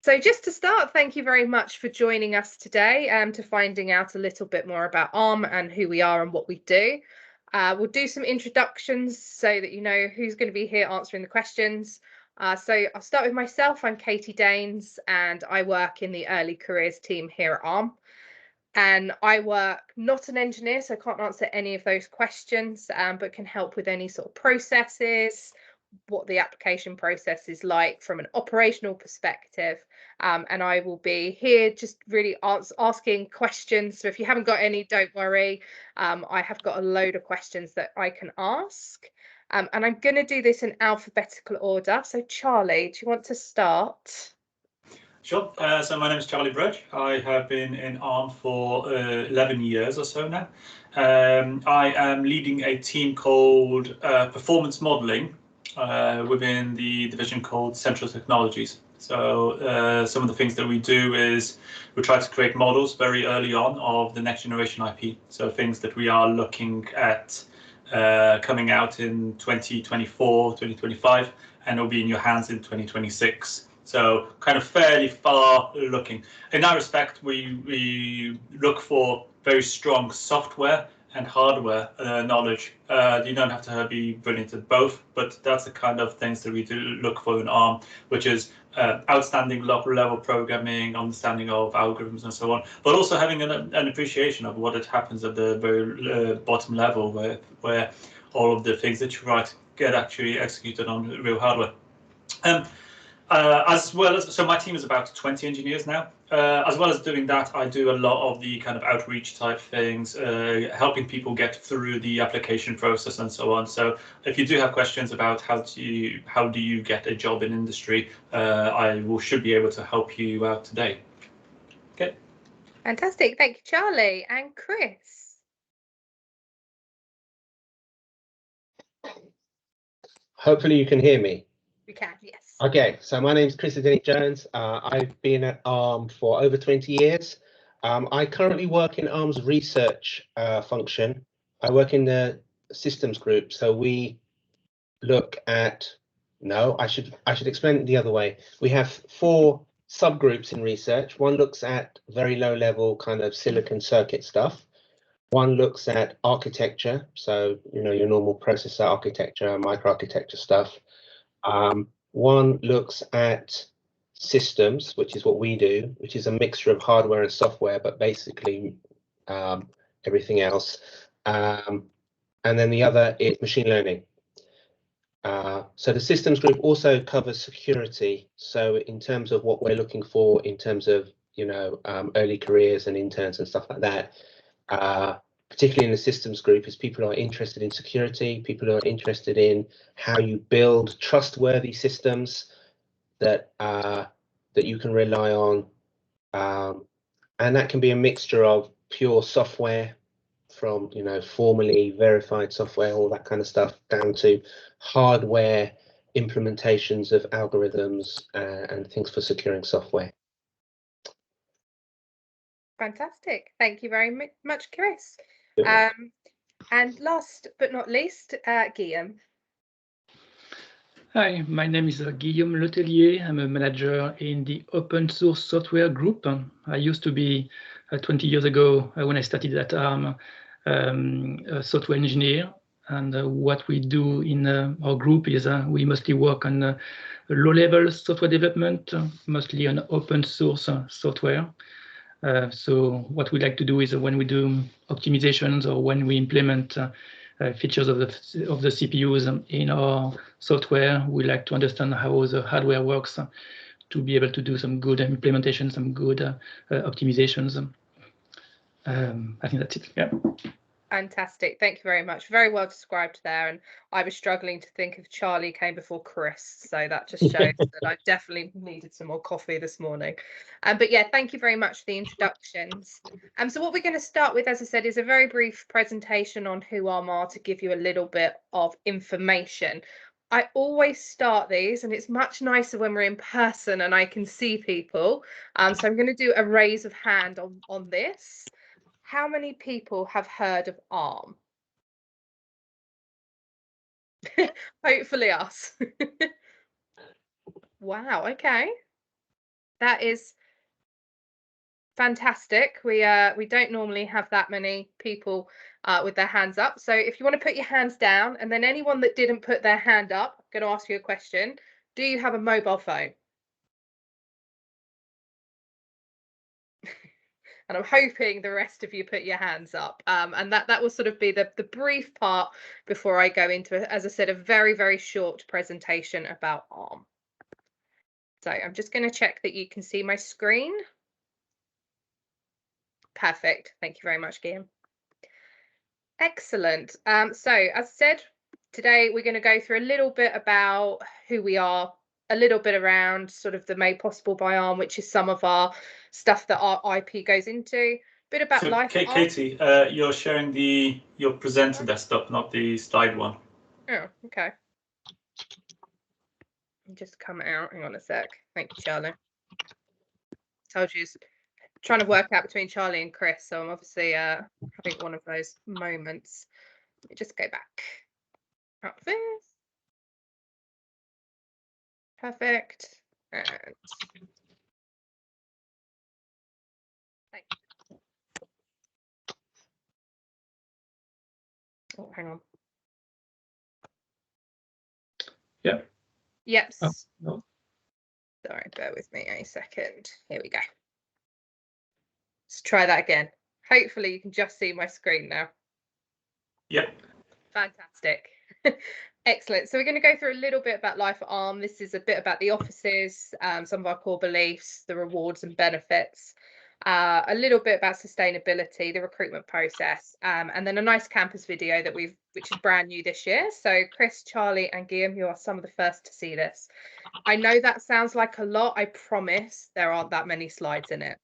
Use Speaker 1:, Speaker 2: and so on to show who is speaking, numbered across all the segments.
Speaker 1: So just to start, thank you very much for joining us today to finding out a little bit more about ARM and who we are and what we do. We'll do some introductions so that you know who's going to be here answering the questions. So I'll start with myself. I'm Katie Daines and I work in the early careers team here at ARM. And I work not an engineer, so I can't answer any of those questions, but can help with any sort of processes, what the application process is like from an operational perspective. And I will be here just really asking questions. So if you haven't got any, don't worry. I have got a load of questions that I can ask. And I'm going to do this in alphabetical order. So Charlie, do you want to start?
Speaker 2: Sure. So my name is Charlie Bridge. I have been in ARM for 11 years or so now. I am leading a team called Performance Modeling within the division called Central Technologies. So some of the things that we do is we try to create models very early on of the next generation IP. So things that we are looking at coming out in 2024, 2025, and it'll be in your hands in 2026. So kind of fairly far looking. In that respect, we look for very strong software and hardware knowledge. You don't have to be brilliant at both, but that's the kind of things that we do look for in ARM, which is outstanding level programming, understanding of algorithms and so on, but also having an appreciation of what happens at the very bottom level where all of the things that you write get actually executed on real hardware. As well as, so my team is about 20 engineers now. As well as doing that, I do a lot of the kind of outreach type things, helping people get through the application process and so on. So if you do have questions about how do you get a job in industry, I should be able to help you out today. Okay.
Speaker 1: Fantastic. Thank you, Charlie. And Chris?
Speaker 3: Hopefully you can hear me.
Speaker 1: We can, yes.
Speaker 3: Okay, so my name is Chris Jones. I've been at ARM for over 20 years. I currently work in ARM's research function. I work in the systems group, so we look at, I should explain it the other way. We have 4 subgroups in research. One looks at very low level kind of silicon circuit stuff. One looks at architecture, so your normal processor architecture, microarchitecture stuff. One looks at systems, which is what we do, which is a mixture of hardware and software, but basically everything else. And then the other is machine learning. So the systems group also covers security. So in terms of what we're looking for, in terms of early careers and interns and stuff like that, particularly in the systems group, is people who are interested in security, people who are interested in how you build trustworthy systems that you can rely on, and that can be a mixture of pure software from formally verified software, all that kind of stuff, down to hardware implementations of algorithms and things for securing software.
Speaker 1: Fantastic. Thank you very much, Chris. And last but not least, Gilliam.
Speaker 4: Hi, my name is Gilliam Lotelier. I'm a manager in the open source software group. I used to be 20 years ago when I started at ARM, a software engineer. And what we do in our group is we mostly work on low-level software development, mostly on open source software. So what we like to do is when we do optimizations or when we implement features of the CPUs in our software, we like to understand how the hardware works to be able to do some good implementation, some good optimizations. I think that's it. Yeah.
Speaker 1: Fantastic. Thank you very much. Very well described there. And I was struggling to think if Charlie came before Chris. So that just shows that I definitely needed some more coffee this morning. But yeah, thank you very much for the introductions. So what we're going to start with, as I said, is a very brief presentation on who ARM are to give you a little bit of information. I always start these, and it's much nicer when we're in person and I can see people. So I'm going to do a raise of hand on this. How many people have heard of ARM? Hopefully us. Wow, okay. That is fantastic. We don't normally have that many people with their hands up. So if you want to put your hands down, and then anyone that didn't put their hand up, I'm going to ask you a question. Do you have a mobile phone? And I'm hoping the rest of you put your hands up. And that will sort of be the brief part before I go into, as I said, a very, very short presentation about ARM. So I'm just going to check that you can see my screen. Perfect. Thank you very much, Gilliam. Excellent. So as I said, today we're going to go through a little bit about who we are, a little bit around sort of the Made Possible by ARM, which is some of our stuff that our IP goes into, a bit about life.
Speaker 2: Katie, you're sharing your presenter desktop, not the slide one.
Speaker 1: Oh, okay. Just come out. Hang on a sec. Thank you, Charlie. Told you, trying to work out between Charlie and Chris, so I'm obviously having one of those moments. Let me just go back up this. Perfect. And thank you. Oh, hang on.
Speaker 4: Yeah.
Speaker 1: Yep.
Speaker 4: Oh, no.
Speaker 1: Sorry, bear with me a second. Here we go. Let's try that again. Hopefully you can just see my screen now.
Speaker 2: Yep.
Speaker 1: Fantastic. Excellent. So we're going to go through a little bit about life at ARM. This is a bit about the offices, some of our core beliefs, the rewards and benefits, a little bit about sustainability, the recruitment process, and then a nice campus video that which is brand new this year. So Chris, Charlie, and Gilliam, you are some of the first to see this. I know that sounds like a lot. I promise there aren't that many slides in it.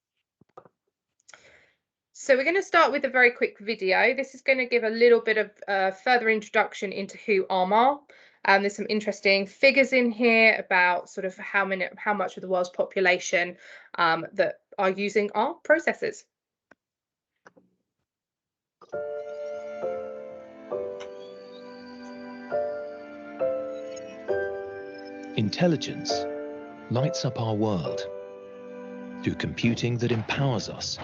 Speaker 1: So we're going to start with a very quick video. This is going to give a little bit of further introduction into who ARM are. There's some interesting figures in here about sort of how much of the world's population that are using ARM processors.
Speaker 5: Intelligence lights up our world through computing that empowers us,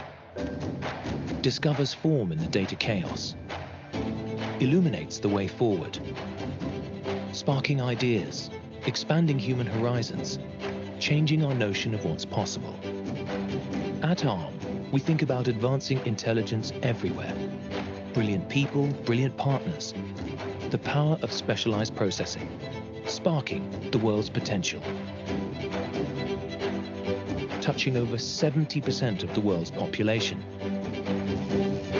Speaker 5: discovers form in the data chaos, illuminates the way forward, sparking ideas, expanding human horizons, changing our notion of what's possible. At ARM, we think about advancing intelligence everywhere. Brilliant people, brilliant partners. The power of specialized processing, sparking the world's potential. Touching over 70% of the world's population.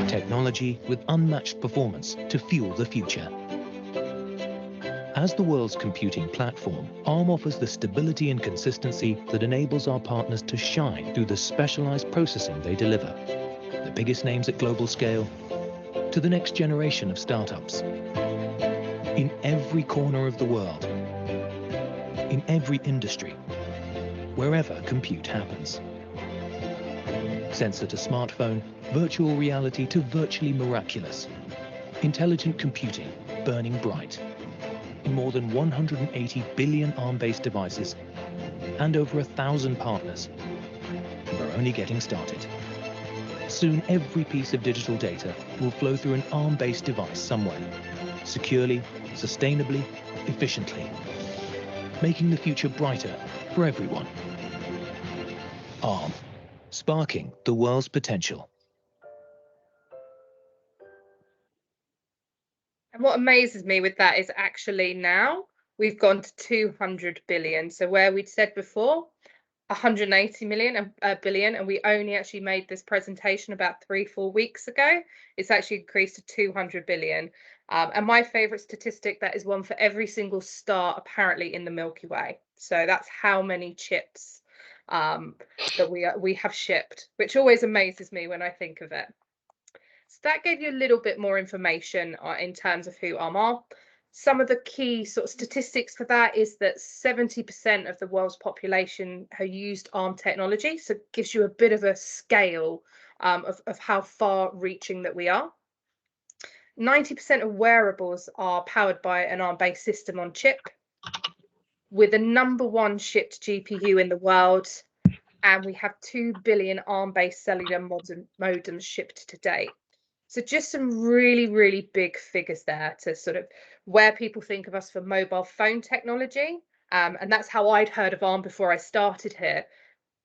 Speaker 5: Technology with unmatched performance to fuel the future. As the world's computing platform, ARM offers the stability and consistency that enables our partners to shine through the specialized processing they deliver. The biggest names at global scale to the next generation of startups. In every corner of the world, in every industry, wherever compute happens. Sensor to smartphone, virtual reality to virtually miraculous. Intelligent computing burning bright. In more than 180 billion ARM-based devices and over 1,000 partners. We're only getting started. Soon every piece of digital data will flow through an ARM-based device somewhere. Securely, sustainably, efficiently. Making the future brighter for everyone. ARM, sparking the world's potential.
Speaker 1: And what amazes me with that is actually now we've gone to 200 billion. So where we'd said before, 180 billion, and we only actually made this presentation about 3-4 weeks ago, it's actually increased to 200 billion. And my favorite statistic, that is one for every single star apparently in the Milky Way. So that's how many chips that we have shipped, which always amazes me when I think of it. So that gave you a little bit more information in terms of who ARM are. Some of the key sort of statistics for that is that 70% of the world's population have used ARM technology. So it gives you a bit of a scale of how far reaching that we are. 90% of wearables are powered by an ARM-based system on chip, with the #1 shipped GPU in the world and we have 2 billion ARM-based cellular modems shipped to date. So just some really, really big figures there to sort of where people think of us for mobile phone technology. And that's how I'd heard of ARM before I started here.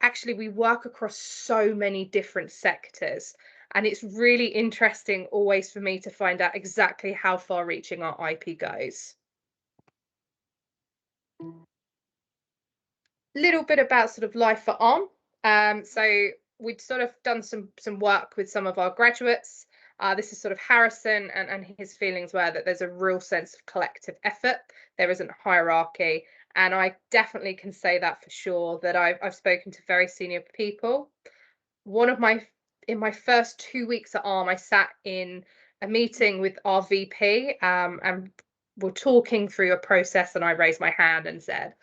Speaker 1: Actually, we work across so many different sectors. And it's really interesting always for me to find out exactly how far reaching our IP goes. Little bit about sort of life for ARM. So we'd sort of done some work with some of our graduates. This is sort of Harrison, and his feelings were that there's a real sense of collective effort. There isn't hierarchy. And I definitely can say that for sure, that I've spoken to very senior people. In my first 2 weeks at ARM, I sat in a meeting with our VP, and we're talking through a process, and I raised my hand and said,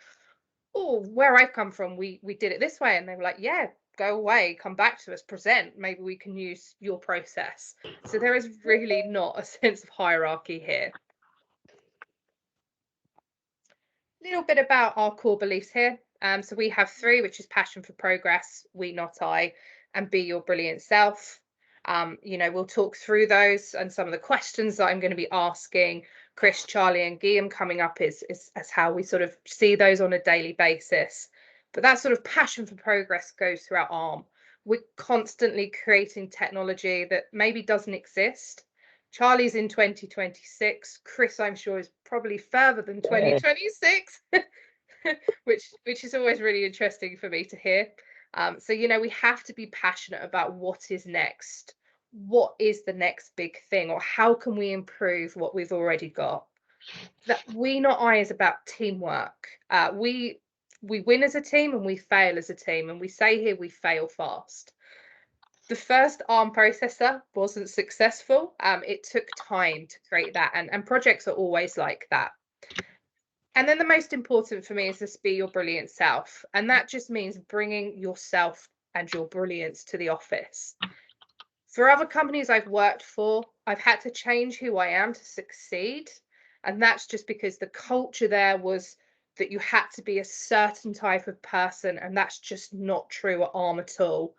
Speaker 1: oh, where I've come from, we did it this way. And they were like, yeah, go away, come back to us, present, maybe we can use your process. So there is really not a sense of hierarchy here. Little bit about our core beliefs here. So we have 3, which is passion for progress, we not I, and be your brilliant self. You know, we'll talk through those and some of the questions that I'm going to be asking Chris, Charlie, and Guillaume coming up is how we sort of see those on a daily basis. But that sort of passion for progress goes throughout ARM. We're constantly creating technology that maybe doesn't exist. Charlie's in 2026. Chris, I'm sure, is probably further than 2026, which is always really interesting for me to hear. So, you know, we have to be passionate about what is next. What is the next big thing, or how can we improve what we've already got? That we not I is about teamwork. We win as a team and we fail as a team, and we say here we fail fast. The first ARM processor wasn't successful. It took time to create that, and projects are always like that. And then the most important for me is this be your brilliant self. And that just means bringing yourself and your brilliance to the office. For other companies I've worked for, I've had to change who I am to succeed. And that's just because the culture there was that you had to be a certain type of person. And that's just not true at ARM at all.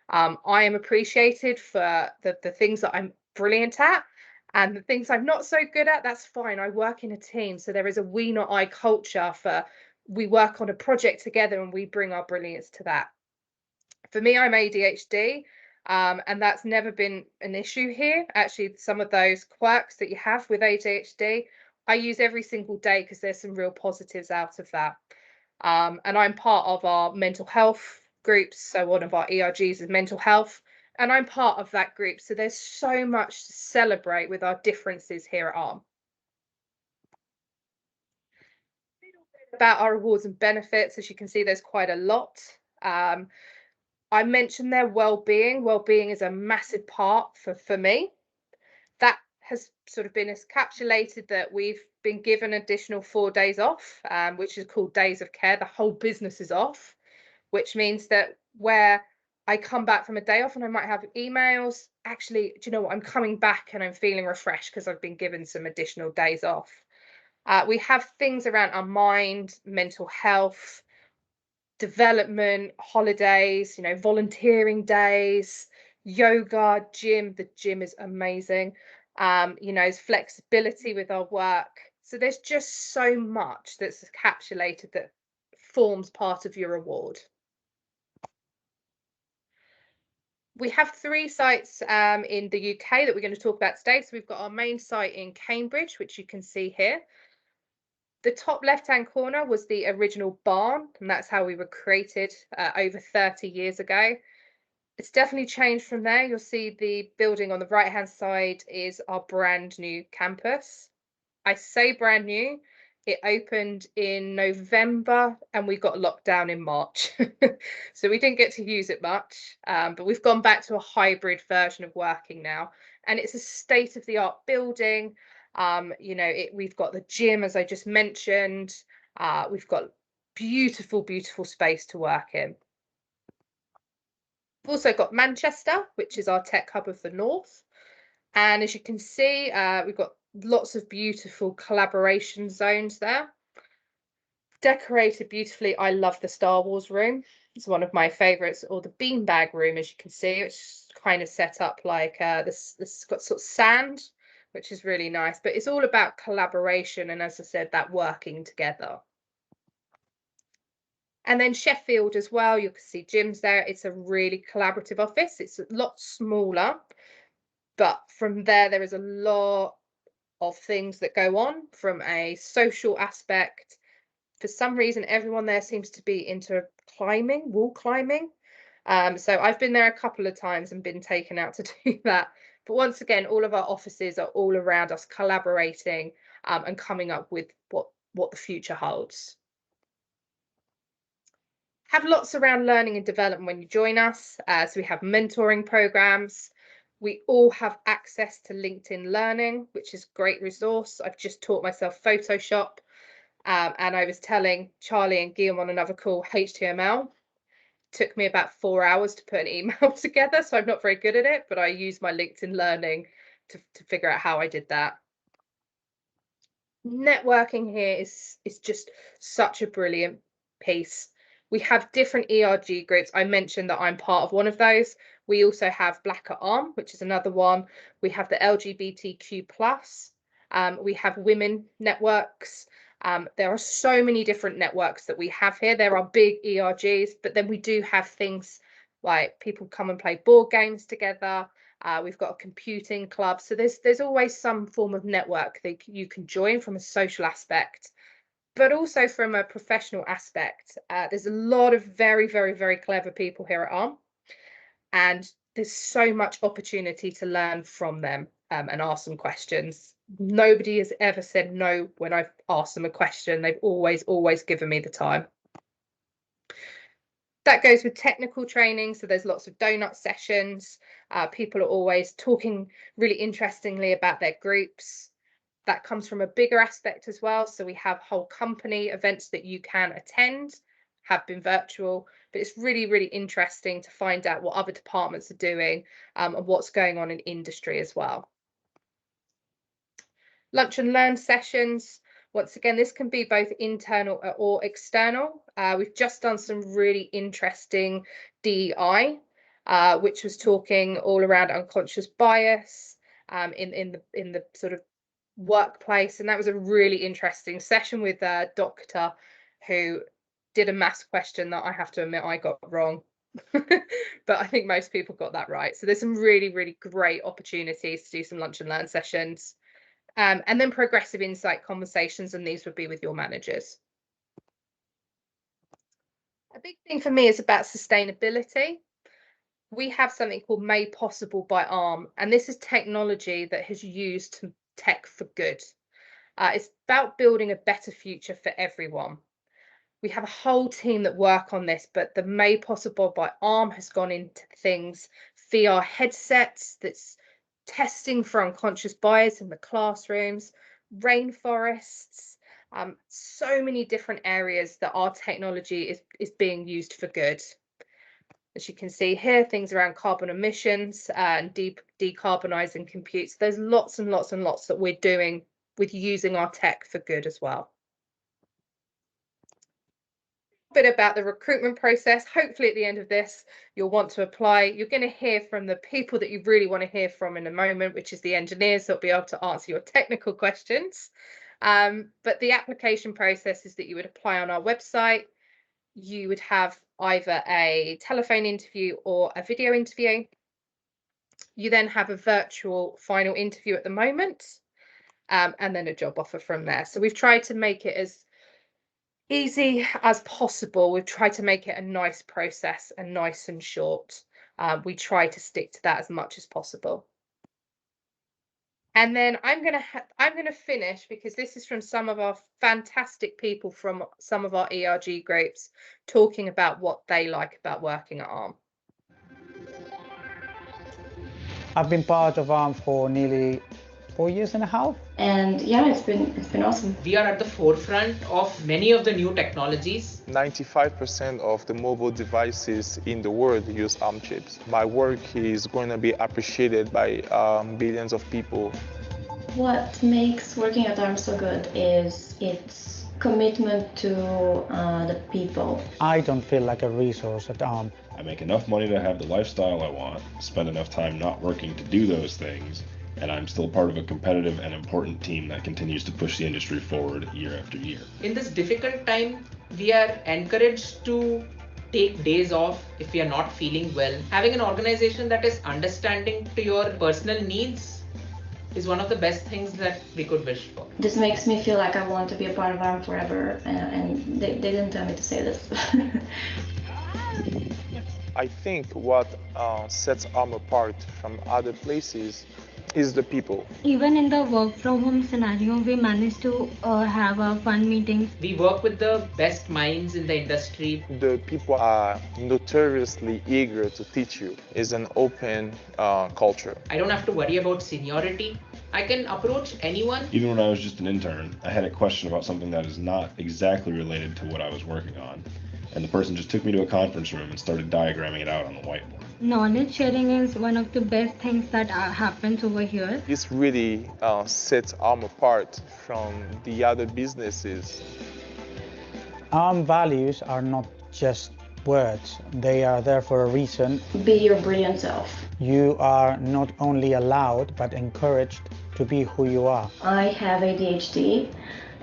Speaker 1: I am appreciated for the things that I'm brilliant at, and the things I'm not so good at, that's fine. I work in a team. So there is a we not I culture for we work on a project together and we bring our brilliance to that. For me, I'm ADHD, and that's never been an issue here. Actually, some of those quirks that you have with ADHD, I use every single day because there's some real positives out of that. And I'm part of our mental health groups. So one of our ERGs is mental health, and I'm part of that group. So there's so much to celebrate with our differences here at ARM. About our rewards and benefits, as you can see, there's quite a lot. I mentioned their well-being. Well-being is a massive part for me. That has sort of been encapsulated that we've been given additional 4 days off, which is called days of care. The whole business is off, which means that where I come back from a day off and I might have emails, actually, do you know what? I'm coming back and I'm feeling refreshed because I've been given some additional days off. We have things around our mind, mental health, development, holidays, you know, volunteering days, yoga, gym. The gym is amazing. You know, flexibility with our work. So there's just so much that's encapsulated that forms part of your reward. We have 3 sites in the UK that we're going to talk about today. So we've got our main site in Cambridge, which you can see here. The top left-hand corner was the original barn, and that's how we were created over 30 years ago. It's definitely changed from there. You'll see the building on the right-hand side is our brand new campus. I say brand new. It opened in November and we got locked down in March. So we didn't get to use it much, but we've gone back to a hybrid version of working now. And it's a state-of-the-art building. You know, we've got the gym, as I just mentioned. We've got beautiful, beautiful space to work in. We've also got Manchester, which is our tech hub of the north. And as you can see, we've got lots of beautiful collaboration zones there. Decorated beautifully. I love the Star Wars room. It's one of my favorites, or the beanbag room, as you can see. It's kind of set up like this got sort of sand, which is really nice, but it's all about collaboration and, as I said, that working together. And then Sheffield as well, you can see Jim's there. It's a really collaborative office. It's a lot smaller, but from there is a lot of things that go on from a social aspect. For some reason, everyone there seems to be into climbing, wall climbing. So I've been there a couple of times and been taken out to do that. But once again, all of our offices are all around us collaborating and coming up with what the future holds. Have lots around learning and development when you join us. So we have mentoring programs. We all have access to LinkedIn Learning, which is a great resource. I've just taught myself Photoshop. And I was telling Charlie and Gilliam on another call, HTML. Took me about 4 hours to put an email together, so I'm not very good at it, but I use my LinkedIn Learning to figure out how I did that. Networking here is just such a brilliant piece. We have different ERG groups. I mentioned that I'm part of one of those. We also have Black at Arm, which is another one. We have the LGBTQ+. We have women networks. There are so many different networks that we have here. There are big ERGs, but then we do have things like people come and play board games together. We've got a computing club. So there's always some form of network that you can join from a social aspect, but also from a professional aspect. There's a lot of very, very, very clever people here at ARM, and there's so much opportunity to learn from them and ask them questions. Nobody has ever said no when I've asked them a question. They've always given me the time. That goes with technical training. So there's lots of donut sessions. People are always talking really interestingly about their groups. That comes from a bigger aspect as well. So we have whole company events that you can attend, have been virtual, but it's really, really interesting to find out what other departments are doing and what's going on in industry as well. Lunch and learn sessions. Once again, this can be both internal or external. We've just done some really interesting DEI, which was talking all around unconscious bias in the sort of workplace, and that was a really interesting session with a doctor who did a maths question that I have to admit I got wrong. But I think most people got that right. So there's some really, really great opportunities to do some lunch and learn sessions. And then progressive insight conversations, and these would be with your managers. A big thing for me is about sustainability. We have something called Made Possible by ARM, and this is technology that has used tech for good. It's about building a better future for everyone. We have a whole team that work on this, but the Made Possible by ARM has gone into things, VR headsets that's testing for unconscious bias in the classrooms, rainforests, so many different areas that our technology is being used for good. As you can see here, things around carbon emissions and decarbonising compute. So there's lots and lots and lots that we're doing with using our tech for good as well. Bit about the recruitment process. Hopefully at the end of this you'll want to apply. You're going to hear from the people that you really want to hear from in a moment, which is the engineers that'll be able to answer your technical questions. But the application process is that you would apply on our website. You would have either a telephone interview or a video interview. You then have a virtual final interview at the moment, and then a job offer from there. So we've tried to make it as easy as possible. We've tried to make it a nice process and nice and short. We try to stick to that as much as possible. And then I'm gonna finish, because this is from some of our fantastic people from some of our ERG groups talking about what they like about working at ARM.
Speaker 6: I've been part of ARM for nearly 4.5 years.
Speaker 7: And yeah, it's been awesome.
Speaker 8: We are at the forefront of many of the new technologies.
Speaker 9: 95% of the mobile devices in the world use ARM chips. My work is going to be appreciated by billions of people.
Speaker 7: What makes working at ARM so good is it's commitment to the people.
Speaker 6: I don't feel like a resource at ARM.
Speaker 10: I make enough money to have the lifestyle I want, spend enough time not working to do those things, and I'm still part of a competitive and important team that continues to push the industry forward year after year.
Speaker 8: In this difficult time, we are encouraged to take days off if we are not feeling well. Having an organization that is understanding to your personal needs is one of the best things that we could wish for.
Speaker 7: This makes me feel like I want to be a part of ARM forever, and they didn't tell me to say this.
Speaker 9: I think what sets ARM apart from other places is the people.
Speaker 11: Even in the work from home scenario, we managed to have fun meetings.
Speaker 8: We work with the best minds in the industry.
Speaker 9: The people are notoriously eager to teach you. It's an open culture.
Speaker 8: I don't have to worry about seniority. I can approach anyone.
Speaker 10: Even when I was just an intern, I had a question about something that is not exactly related to what I was working on, and the person just took me to a conference room and started diagramming it out on the whiteboard.
Speaker 11: Knowledge sharing is one of the best things that happens over here.
Speaker 9: This really sets ARM apart from the other businesses.
Speaker 6: ARM values are not just words, they are there for a reason.
Speaker 7: Be your brilliant self.
Speaker 6: You are not only allowed but encouraged to be who you are.
Speaker 7: I have ADHD,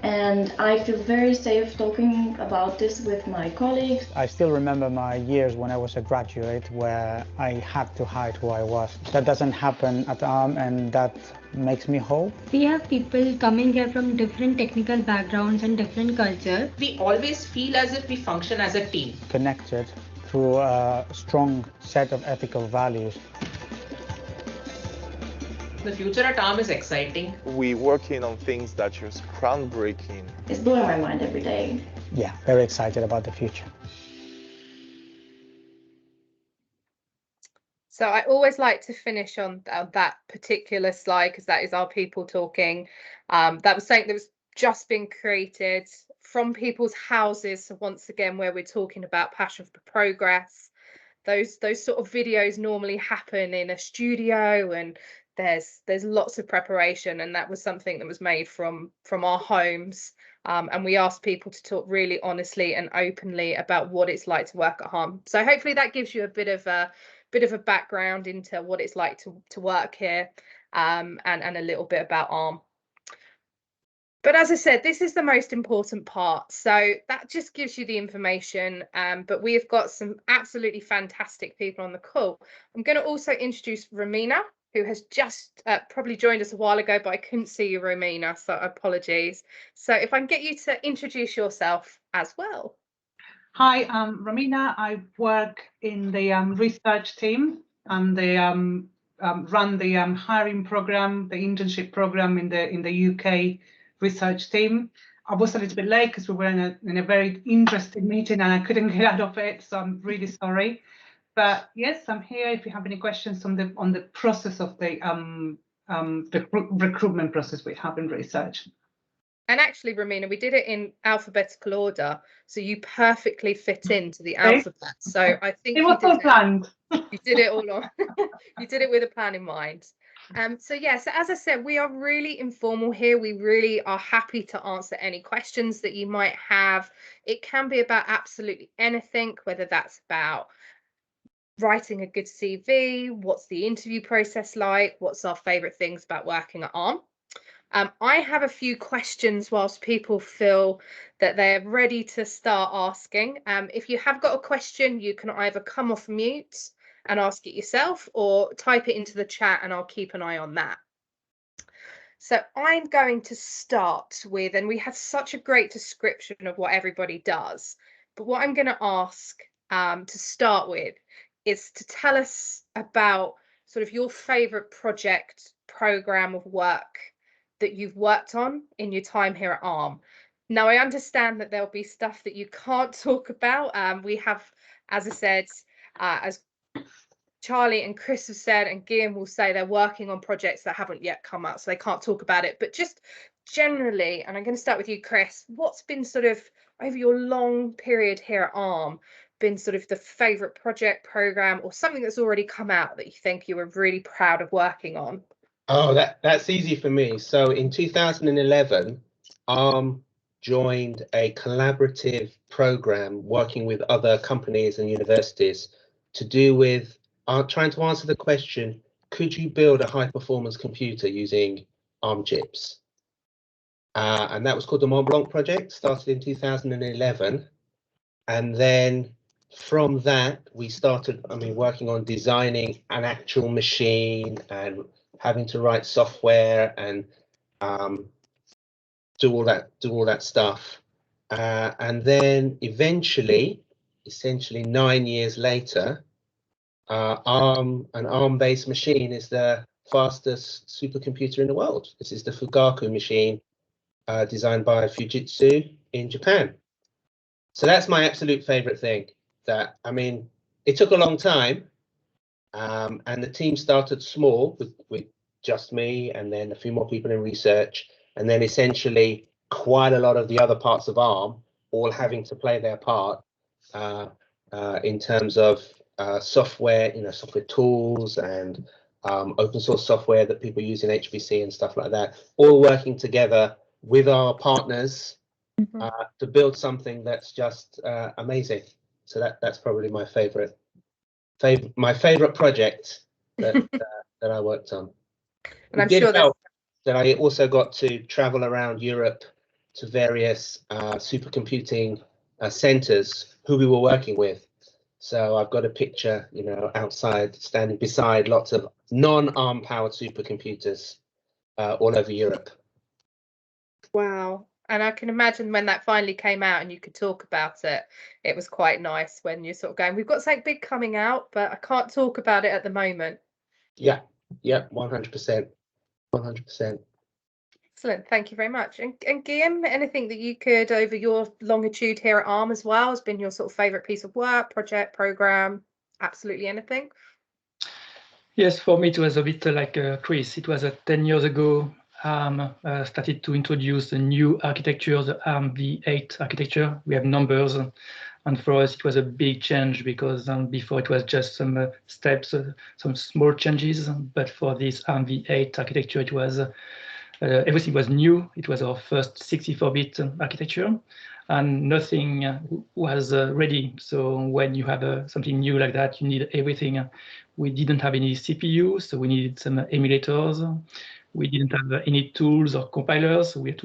Speaker 7: and I feel very safe talking about this with my colleagues.
Speaker 6: I still remember my years when I was a graduate where I had to hide who I was. That doesn't happen at ARM, and that makes me hope.
Speaker 11: We have people coming here from different technical backgrounds and different cultures.
Speaker 8: We always feel as if we function as a team.
Speaker 6: Connected through a strong set of ethical values.
Speaker 8: The future at ARM is exciting.
Speaker 9: We're working on things that are just groundbreaking.
Speaker 7: It's blowing my mind every day.
Speaker 6: Yeah, very excited about the future.
Speaker 1: So I always like to finish on that particular slide because that is our people talking. That was something that was just been created from people's houses. So once again, where we're talking about passion for progress, those sort of videos normally happen in a studio, and there's lots of preparation, and that was something that was made from our homes. And we asked people to talk really honestly and openly about what it's like to work at ARM. So hopefully that gives you a bit of a background into what it's like to work here, and a little bit about ARM. But as I said, this is the most important part. So that just gives you the information. But we have got some absolutely fantastic people on the call. I'm going to also introduce Romina, who has just probably joined us a while ago, but I couldn't see you, Romina, so apologies. So if I can get you to introduce yourself as well.
Speaker 12: Hi, I'm Romina. I work in the research team and they run the hiring program, the internship program in the UK research team. I was a little bit late because we were in a very interesting meeting and I couldn't get out of it, so I'm really sorry. But yes, I'm here if you have any questions on the process of the recruitment process we have in research.
Speaker 1: And actually, Romina, we did it in alphabetical order, so you perfectly fit into the alphabet. So I think
Speaker 12: it was all planned.
Speaker 1: You did it all on. You did it with a plan in mind. So yeah, so as I said, we are really informal here. We really are happy to answer any questions that you might have. It can be about absolutely anything, whether that's about writing a good CV, what's the interview process like, what's our favorite things about working at ARM. I have a few questions whilst people feel that they're ready to start asking. If you have got a question, you can either come off mute and ask it yourself or type it into the chat and I'll keep an eye on that. So I'm going to start with, and we have such a great description of what everybody does, but what I'm going to ask to start with is to tell us about sort of your favorite project, program of work that you've worked on in your time here at ARM. Now, I understand that there'll be stuff that you can't talk about. We have, as I said, as Charlie and Chris have said, and Gilliam will say, they're working on projects that haven't yet come out, so they can't talk about it. But just generally, and I'm going to start with you, Chris, what's been sort of, over your long period here at ARM, been sort of the favorite project, program, or something that's already come out that you think you were really proud of working on?
Speaker 3: Oh, that's easy for me. So in 2011, joined a collaborative program working with other companies and universities to do with trying to answer the question, could you build a high-performance computer using ARM chips? And that was called the Mont Blanc project, started in 2011. And then from that, we started, working on designing an actual machine and having to write software and do all that stuff. And then eventually, essentially 9 years later, an ARM-based machine is the fastest supercomputer in the world. This is the Fugaku machine, designed by Fujitsu in Japan. So that's my absolute favorite thing. It took a long time, and the team started small with just me and then a few more people in research, and then essentially quite a lot of the other parts of ARM all having to play their part in terms of software, software tools and open source software that people use in HPC and stuff like that, all working together with our partners to build something that's just amazing. So that's probably my favorite project that that I worked on. And I'm sure that I also got to travel around Europe to various supercomputing centers who we were working with. So I've got a picture, outside, standing beside lots of non-ARM powered supercomputers all over Europe.
Speaker 1: Wow. And I can imagine when that finally came out and you could talk about it, it was quite nice when you're sort of going, we've got something big coming out, but I can't talk about it at the moment.
Speaker 3: Yeah, 100%. 100%.
Speaker 1: Excellent. Thank you very much. And Gilliam, anything that you could, over your longitude here at ARM as well, has been your sort of favorite piece of work, project, program, absolutely anything?
Speaker 4: Yes, for me, it was a bit like Chris. It was 10 years ago. ARM started to introduce a new architecture, the ARM v8 architecture. We have numbers, and for us it was a big change because before it was just some steps, some small changes, but for this ARM v8 architecture it was everything was new. It was our first 64-bit architecture, and nothing was ready. So when you have something new like that, you need everything. We didn't have any CPU, so we needed some emulators. We didn't have any tools or compilers, so we had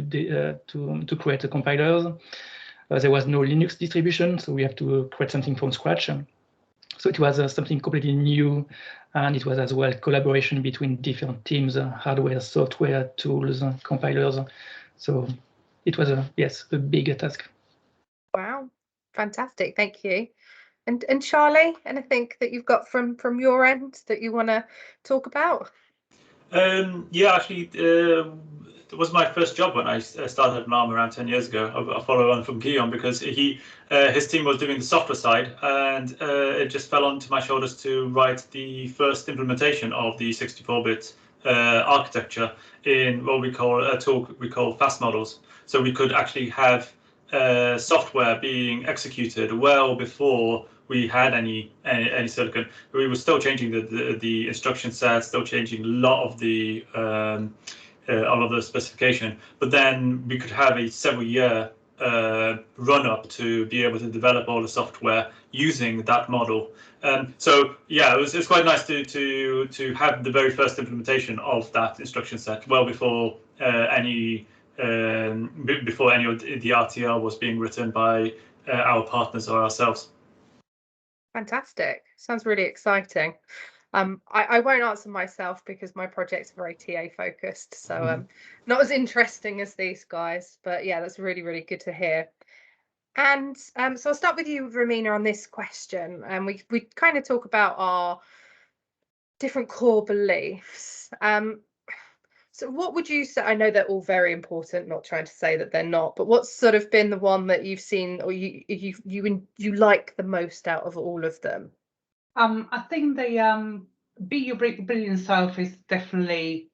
Speaker 4: to create a compiler. There was no Linux distribution, so we have to create something from scratch. So it was something completely new, and it was as well collaboration between different teams, hardware, software, tools, compilers. So it was a big task.
Speaker 1: Wow, fantastic, thank you. And Charlie, anything that you've got from your end that you want to talk about?
Speaker 2: Yeah, actually, it was my first job when I started at ARM around 10 years ago. I followed on from Guillaume because his team was doing the software side, and it just fell onto my shoulders to write the first implementation of the 64-bit architecture in what we call a tool we call fast models. So we could actually have software being executed well before we had any silicon. We were still changing the instruction sets, still changing a lot of the specification, but then we could have a several-year run up to be able to develop all the software using that model. So yeah, it's quite nice to have the very first implementation of that instruction set well before any of the RTL was being written by our partners or ourselves.
Speaker 1: Fantastic. Sounds really exciting. I won't answer myself because my project's very TA focused, so not as interesting as these guys, but yeah, that's really, really good to hear. And so I'll start with you, Romina, on this question. And we kind of talk about our different core beliefs. So what would you say? I know they're all very important, not trying to say that they're not, but what's sort of been the one that you've seen or you like the most out of all of them?
Speaker 12: I think the be your brilliant self is definitely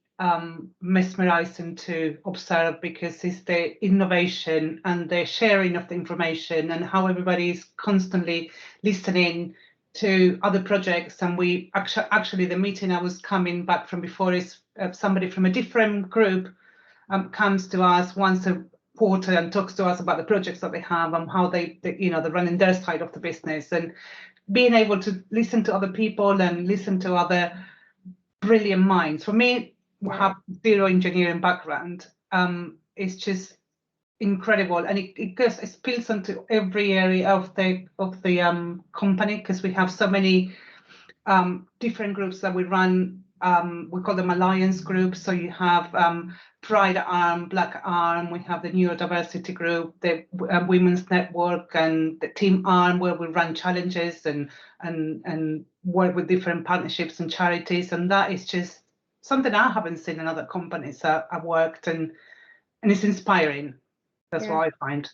Speaker 12: mesmerizing to observe, because it's the innovation and the sharing of the information and how everybody is constantly listening to other projects. And we actually the meeting I was coming back from before is somebody from a different group comes to us once portal and talks to us about the projects that they have and how they're running their side of the business, and being able to listen to other people and listen to other brilliant minds. For me, who have zero engineering background, it's just incredible, and it spills onto every area of the company, because we have so many different groups that we run. We call them alliance groups. So you have Pride Arm, Black Arm, we have the Neurodiversity group, the Women's Network, and the Team Arm, where we run challenges and work with different partnerships and charities. And that is just something I haven't seen in other companies I've worked, and it's inspiring. That's what I find.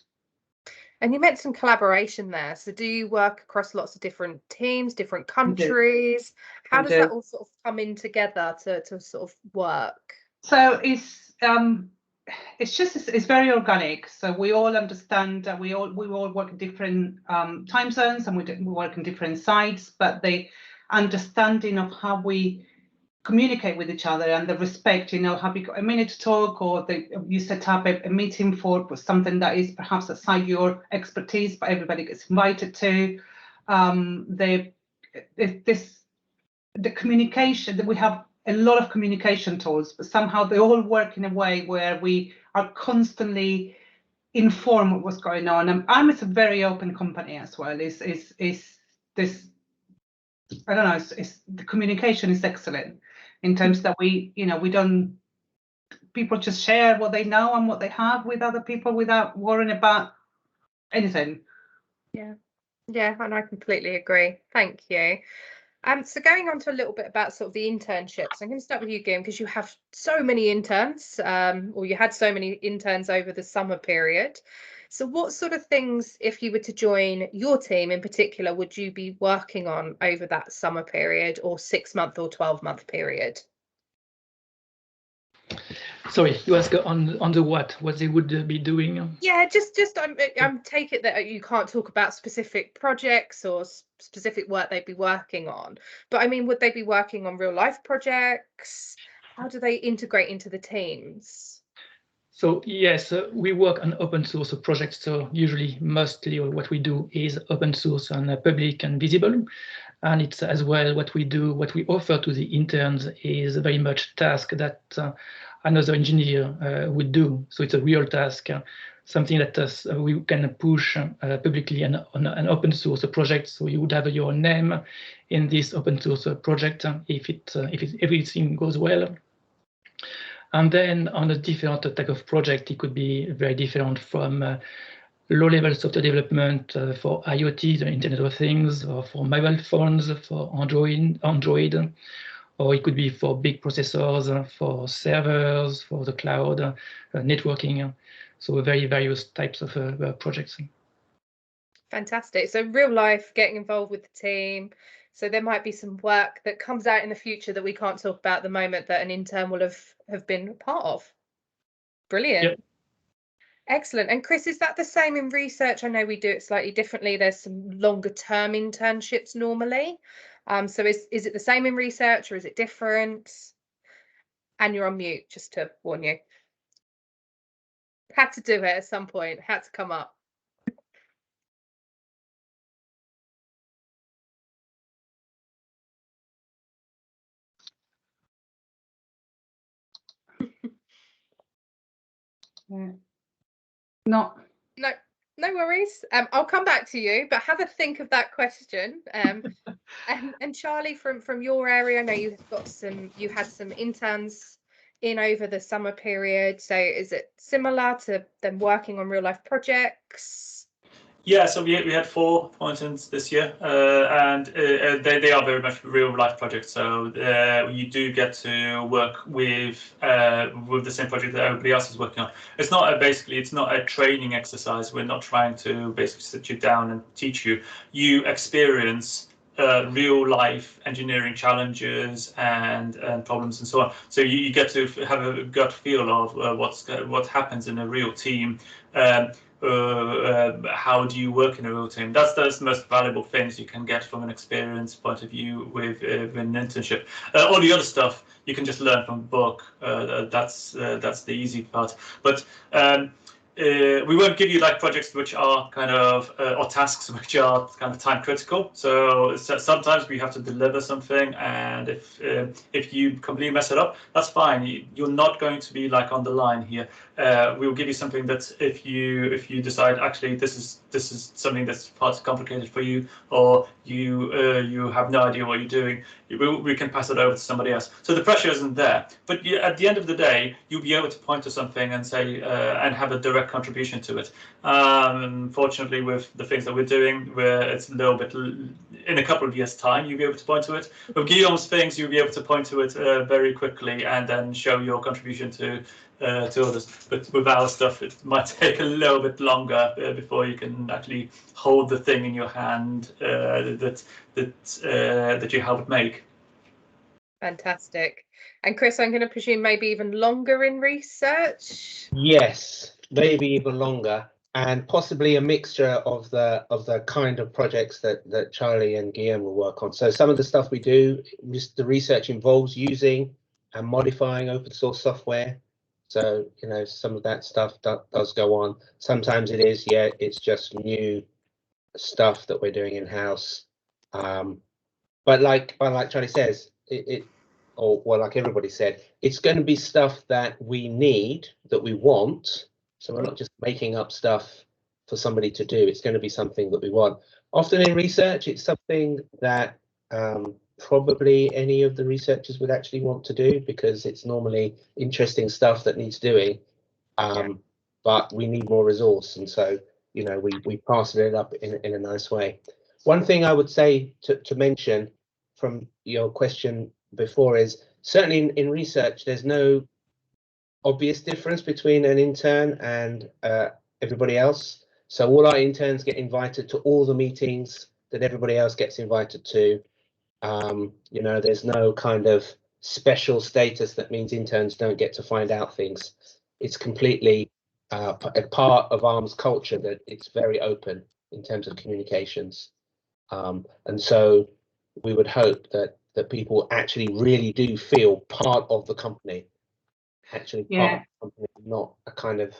Speaker 12: And you mentioned collaboration there. So do you work across lots of different teams, different countries? How does that all sort of come in together to sort of work? So it's very organic. So we all understand that we all work in different time zones, and we work in different sites, but the understanding of how we communicate with each other and the respect, have you got a minute to talk, or you set up a meeting for something that is perhaps outside your expertise, but everybody gets invited to. The communication, that we have a lot of communication tools, but somehow they all work in a way where we are constantly informed of what's going on. And it's a very open company as well. Is this, I don't know, the communication is excellent in terms that people just share what they know and what they have with other people without worrying about anything. Yeah, and I completely agree. Thank you. So going on to a little bit about sort of the internships, I'm going to start with you, Gilliam, because you have so many interns, or you had so many interns over the summer period. So what sort of things, if you were to join your team in particular, would you be working on over that summer period, or 6-month or 12-month period?
Speaker 4: Sorry, you ask on the what they would be doing? Yeah,
Speaker 1: just I'm take it that you can't talk about specific projects or specific work they'd be working on, but I mean, would they be working on real life projects? How do they integrate into the teams?
Speaker 4: So yes, we work on open source projects. So usually, mostly what we do is open source and public and visible. And it's as well what we do, what we offer to the interns is very much task that another engineer would do. So it's a real task, something that we can push publicly on an open source project. So you would have your name in this open source project if everything goes well. And then on a different type of project, it could be very different from low-level software development for IoT, the Internet of Things, or for mobile phones, for Android, or it could be for big processors, for servers, for the cloud, networking. So very various types of projects.
Speaker 1: Fantastic. So real life, getting involved with the team. So there might be some work that comes out in the future that we can't talk about at the moment that an intern will have been part of. Brilliant. Yep. Excellent. And Chris, is that the same in research? I know we do it slightly differently. There's some longer term internships normally. So is it the same in research, or is it different? And you're on mute, just to warn you. Had to do it at some point, had to come up. No worries. I'll come back to you, but have a think of that question. And Charlie, from your area, I know you had some interns in over the summer period. So is it similar to them working on real life projects?
Speaker 2: Yeah, so we had 4 interns this year, and they are very much real life projects. So you do get to work with the same project that everybody else is working on. It's not a training exercise. We're not trying to basically sit you down and teach you. You experience real life engineering challenges and problems and so on. So you get to have a gut feel of what happens in a real team. How do you work in a real team? That's the most valuable things you can get from an experience point of view with an internship. All the other stuff you can just learn from a book. That's the easy part. But we won't give you like projects which are kind of or tasks which are kind of time critical. So sometimes we have to deliver something, and if you completely mess it up, that's fine. You're not going to be like on the line here. We will give you something that if you decide actually this is something that's far too complicated for you, or you have no idea what you're doing, we can pass it over to somebody else. So the pressure isn't there. But at the end of the day, you'll be able to point to something and say and have a direct contribution to it. Unfortunately, with the things that we're doing, where it's a little bit in a couple of years' time, you'll be able to point to it. With Guillaume's things, you'll be able to point to it very quickly and then show your contribution to others. But with our stuff, it might take a little bit longer before you can actually hold the thing in your hand that you helped make.
Speaker 1: Fantastic. And Chris, I'm going to presume maybe even longer in research?
Speaker 3: Yes, maybe even longer, and possibly a mixture of the kind of projects that Charlie and Guillaume will work on. So some of the stuff we do, the research involves using and modifying open source software. So, you know, some of that stuff does go on. Sometimes it is, yeah, it's just new stuff that we're doing in-house. But like Charlie says, like everybody said, it's going to be stuff that we need, that we want. So we're not just making up stuff for somebody to do. It's going to be something that we want. Often in research, it's something that probably any of the researchers would actually want to do, because it's normally interesting stuff that needs doing. But we need more resource, and so, you know, we parcel it up in a nice way. One thing I would say to mention from your question before is, certainly in research, there's no obvious difference between an intern and everybody else. So all our interns get invited to all the meetings that everybody else gets invited to. You know, there's no kind of special status that means interns don't get to find out things. It's completely a part of ARM's culture that it's very open in terms of communications. And so we would hope that people actually really do feel part of the company, actually part of the company, not a kind of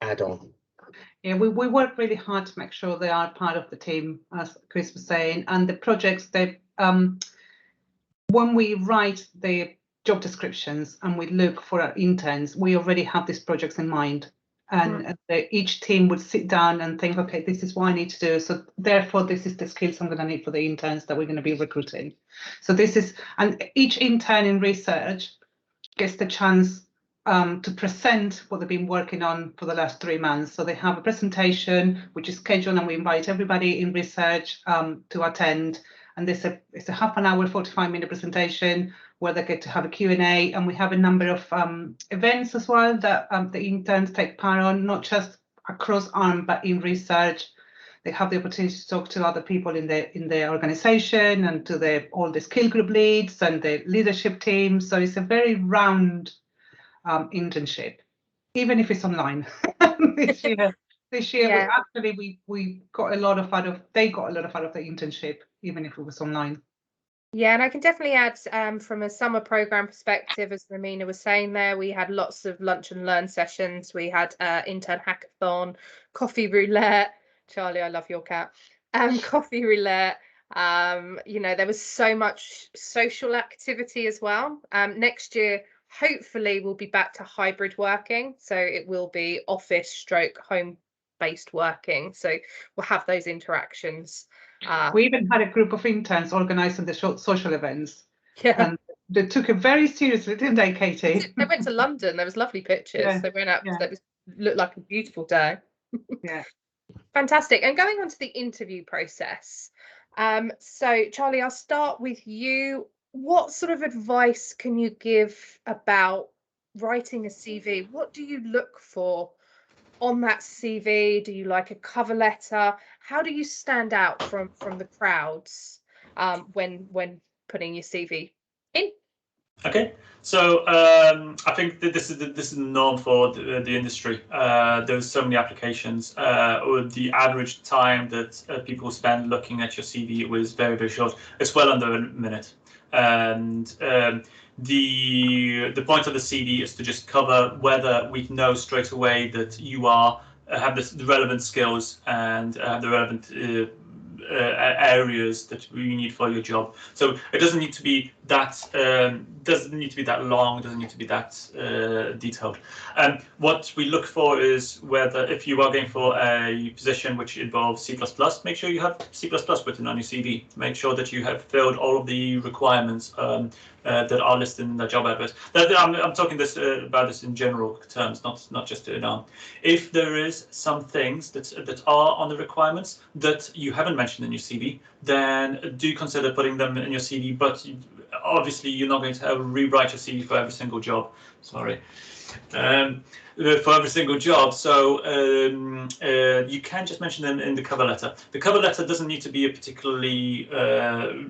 Speaker 3: add-on.
Speaker 12: Yeah, we work really hard to make sure they are part of the team, as Chris was saying, and the projects that when we write the job descriptions and we look for our interns, we already have these projects in mind. And each team would sit down and think, okay, this is what I need to do. So therefore, this is the skills I'm going to need for the interns that we're going to be recruiting. So this is, and each intern in research gets the chance to present what they've been working on for the last 3 months. So they have a presentation which is scheduled, and we invite everybody in research to attend. And it's a half an hour, 45-minute presentation where they get to have a Q&A, and we have a number of events as well that the interns take part on, not just across ARM, but in research. They have the opportunity to talk to other people in the organization, and to all the skill group leads and the leadership team. So it's a very round internship, even if it's online. This year, we got a lot of out of. They got a lot of out of the internship, even if it was online.
Speaker 1: Yeah, and I can definitely add from a summer program perspective, as Romina was saying there, we had lots of lunch and learn sessions. We had intern hackathon, coffee roulette. Charlie, I love your cat. Coffee roulette. You know, there was so much social activity as well. Next year, hopefully, we'll be back to hybrid working. So it will be office / home-based working. So we'll have those interactions.
Speaker 12: We even had a group of interns organising the social events.
Speaker 1: Yeah.
Speaker 12: And they took it very seriously, didn't they, Katie?
Speaker 1: They went to London. There was lovely pictures.
Speaker 12: Yeah.
Speaker 1: They went out.
Speaker 12: Yeah.
Speaker 1: That looked like a beautiful day.
Speaker 12: Yeah.
Speaker 1: Fantastic. And going on to the interview process. So Charlie, I'll start with you. What sort of advice can you give about writing a CV? What do you look for on that CV? Do you like a cover letter? How do you stand out from the crowds when putting your CV in?
Speaker 2: Okay, so I think that this is the norm for the industry. There's so many applications. The average time that people spend looking at your CV was very, very short. It's well under a minute. And the point of the CV is to just cover whether we know straight away that you are have the relevant skills and the relevant areas that you need for your job. So it doesn't need to be that long, doesn't need to be that detailed. What we look for is whether, if you are going for a position which involves C++, make sure you have C++ written on your CV. Make sure that you have filled all of the requirements that are listed in the job advert. I'm talking about this in general terms, not just in ARM. If there is some things that are on the requirements that you haven't mentioned in your CV, then do consider putting them in your CV. But obviously, you're not going to rewrite your CV for every single job. Sorry. For every single job, so you can just mention them in the cover letter. The cover letter doesn't need to be a particularly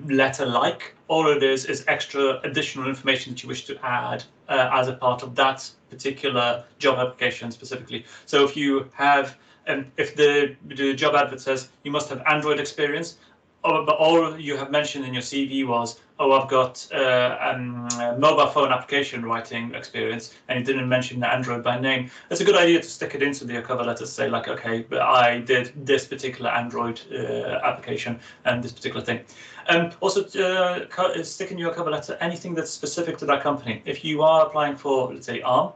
Speaker 2: letter-like. All it is extra additional information that you wish to add as a part of that particular job application specifically. So if you have, if the job advert says you must have Android experience, but all you have mentioned in your CV was, oh, I've got mobile phone application writing experience, and you didn't mention Android by name. It's a good idea to stick it into the cover letter, say like, okay, but I did this particular Android application and this particular thing. Also, stick in your cover letter anything that's specific to that company. If you are applying for, let's say, ARM,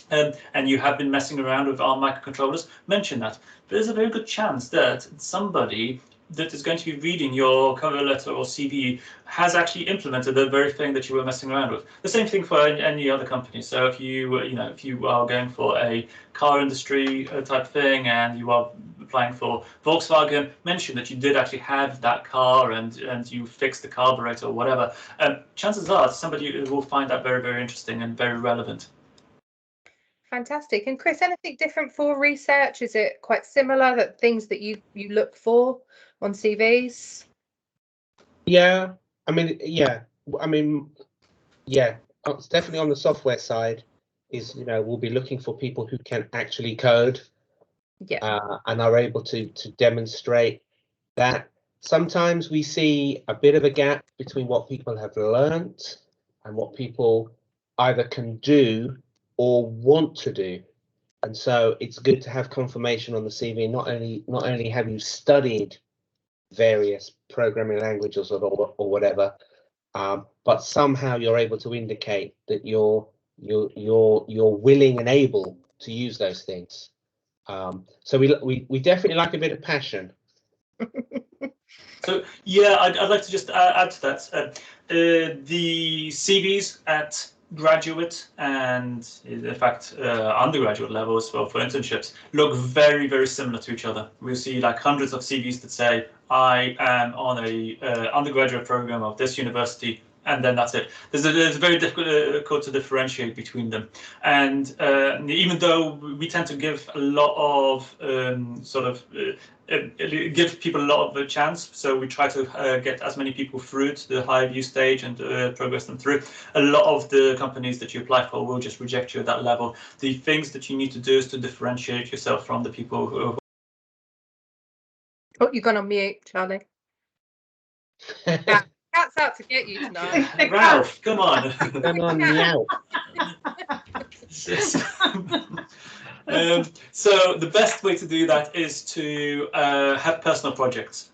Speaker 2: and you have been messing around with ARM microcontrollers, mention that. There's a very good chance that somebody that is going to be reading your cover letter or CV has actually implemented the very thing that you were messing around with. The same thing for any other company. So if you, if you are going for a car industry type thing and you are applying for Volkswagen, mention that you did actually have that car and you fixed the carburetor or whatever. Chances are somebody will find that very, very interesting and very relevant.
Speaker 1: Fantastic. And Chris, anything different for research? Is it quite similar, that things that you look for on CVs?
Speaker 3: Yeah, it's definitely on the software side is, we'll be looking for people who can actually code, and are able to demonstrate that. Sometimes we see a bit of a gap between what people have learnt and what people either can do or want to do. And so it's good to have confirmation on the CV. Not only have you studied various programming languages or whatever, but somehow you're able to indicate that you're willing and able to use those things. So we definitely like a bit of passion.
Speaker 2: So yeah, I'd like to just add to that. The CVs at graduate and in fact undergraduate levels for internships look very, very similar to each other. We'll see like hundreds of CVs that say I am on a undergraduate program of this university, and then that's it. It's very difficult to differentiate between them. And even though we tend to give a lot of give people a lot of a chance, so we try to get as many people through to the high view stage and progress them through. A lot of the companies that you apply for will just reject you at that level. The things that you need to do is to differentiate yourself from the people who.
Speaker 1: Oh, you've gone on mute, Charlie. Cat's out to get you tonight.
Speaker 2: Ralph, come on.
Speaker 3: Come on, meow.
Speaker 2: So the best way to do that is to have personal projects,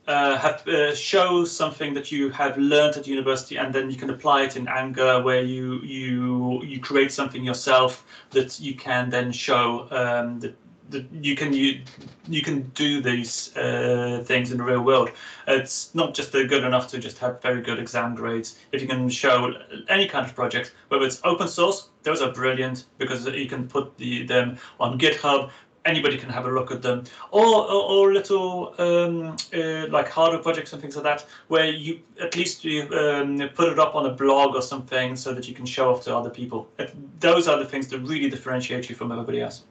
Speaker 2: show something that you have learned at university, and then you can apply it in anger, where you create something yourself that you can then show that you can do these things in the real world. It's not just good enough to just have very good exam grades. If you can show any kind of project, whether it's open source, those are brilliant because you can put them on GitHub. Anybody can have a look at them, or little like hardware projects and things like that, where you at least put it up on a blog or something so that you can show off to other people. Those are the things that really differentiate you from everybody else.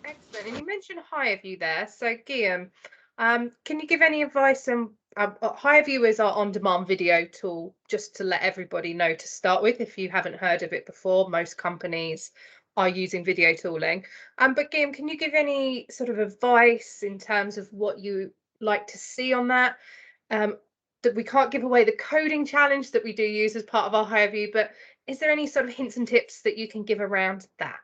Speaker 1: Excellent. And you mentioned HireView there. So Gilliam, can you give any advice on HireView is our on-demand video tool, just to let everybody know to start with, if you haven't heard of it before. Most companies are using video tooling. But Gilliam, can you give any sort of advice in terms of what you like to see on that? that we can't give away the coding challenge that we do use as part of our higher view, but is there any sort of hints and tips that you can give around that?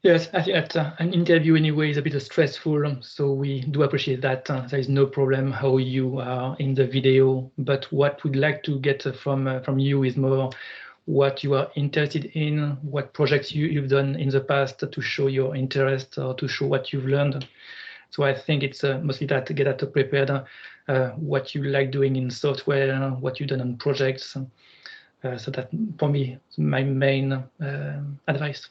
Speaker 4: Yes, I think that an interview anyway is a bit stressful, so we do appreciate that. There is no problem how you are in the video, but what we'd like to get from you is more what you are interested in, what projects you've done in the past to show your interest or to show what you've learned. So I think it's mostly that, to get that prepared, what you like doing in software, what you've done on projects. So that, for me, is my main advice.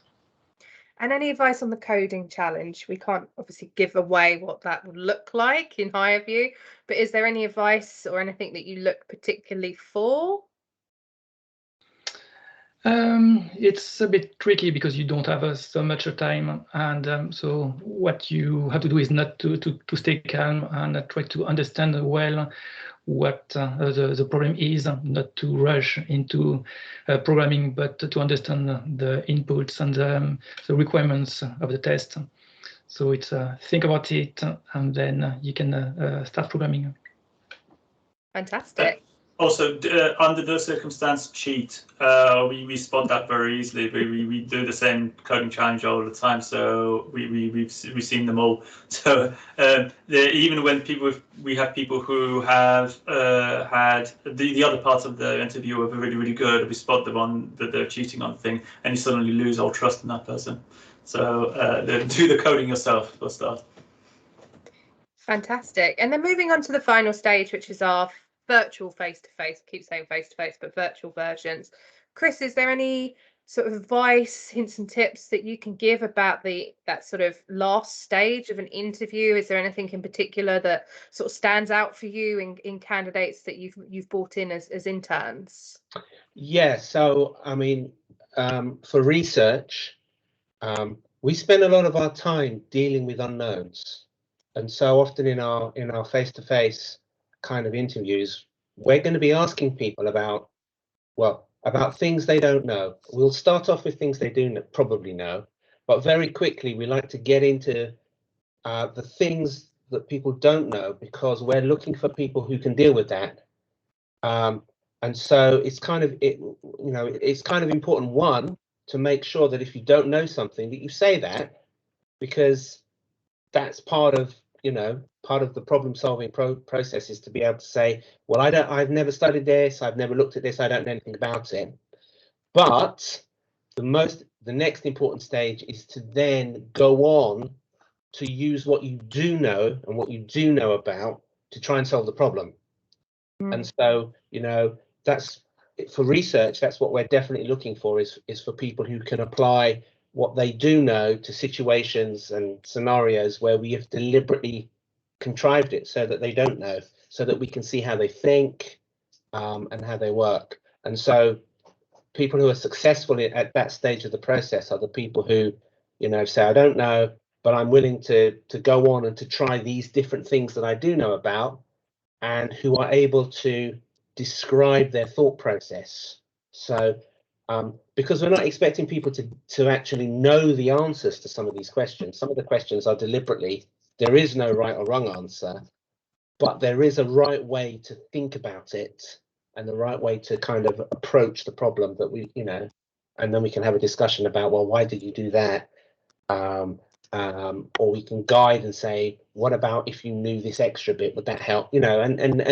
Speaker 1: And any advice on the coding challenge? We can't obviously give away what that would look like in higher view, but is there any advice or anything that you look particularly for?
Speaker 4: It's a bit tricky because you don't have so much time, and so what you have to do is not to stay calm and try to understand well what the problem is, not to rush into programming, but to understand the inputs and the requirements of the test. So it's think about it, and then you can start programming.
Speaker 1: Fantastic.
Speaker 2: Also, under those circumstances, cheat. We spot that very easily. We do the same coding challenge all the time, so we've seen them all. So even when we have people who have had the other parts of the interview are really good, we spot them on that they're cheating on the thing, and you suddenly lose all trust in that person. So do the coding yourself for a start.
Speaker 1: Fantastic. And then moving on to the final stage, which is our virtual face-to-face. I keep saying face-to-face, but virtual versions. Chris, is there any sort of advice, hints and tips that you can give about that sort of last stage of an interview? Is there anything in particular that sort of stands out for you in candidates that you've brought in as interns?
Speaker 3: Yeah, so I mean, for research, we spend a lot of our time dealing with unknowns, and so often in our face-to-face kind of interviews, we're going to be asking people about things they don't know. We'll start off with things they do probably know, but very quickly we like to get into the things that people don't know, because we're looking for people who can deal with that. And so it's kind of it's kind of important, one, to make sure that if you don't know something, that you say that, because that's part of the problem solving process, is to be able to say, well, I've never studied this, I've never looked at this, I don't know anything about it. But the next important stage is to then go on to use what you do know and what you do know about to try and solve the problem. And so, that's for research, that's what we're definitely looking for, is for people who can apply what they do know to situations and scenarios where we have deliberately contrived it so that they don't know, so that we can see how they think and how they work. And so people who are successful at that stage of the process are the people who, say, I don't know, but I'm willing to go on and to try these different things that I do know about, and who are able to describe their thought process. So because we're not expecting people to actually know the answers to some of these questions. Some of the questions are deliberately, there is no right or wrong answer, but there is a right way to think about it and the right way to kind of approach the problem that and then we can have a discussion about, well, why did you do that? Or we can guide and say, what about if you knew this extra bit, would that help? And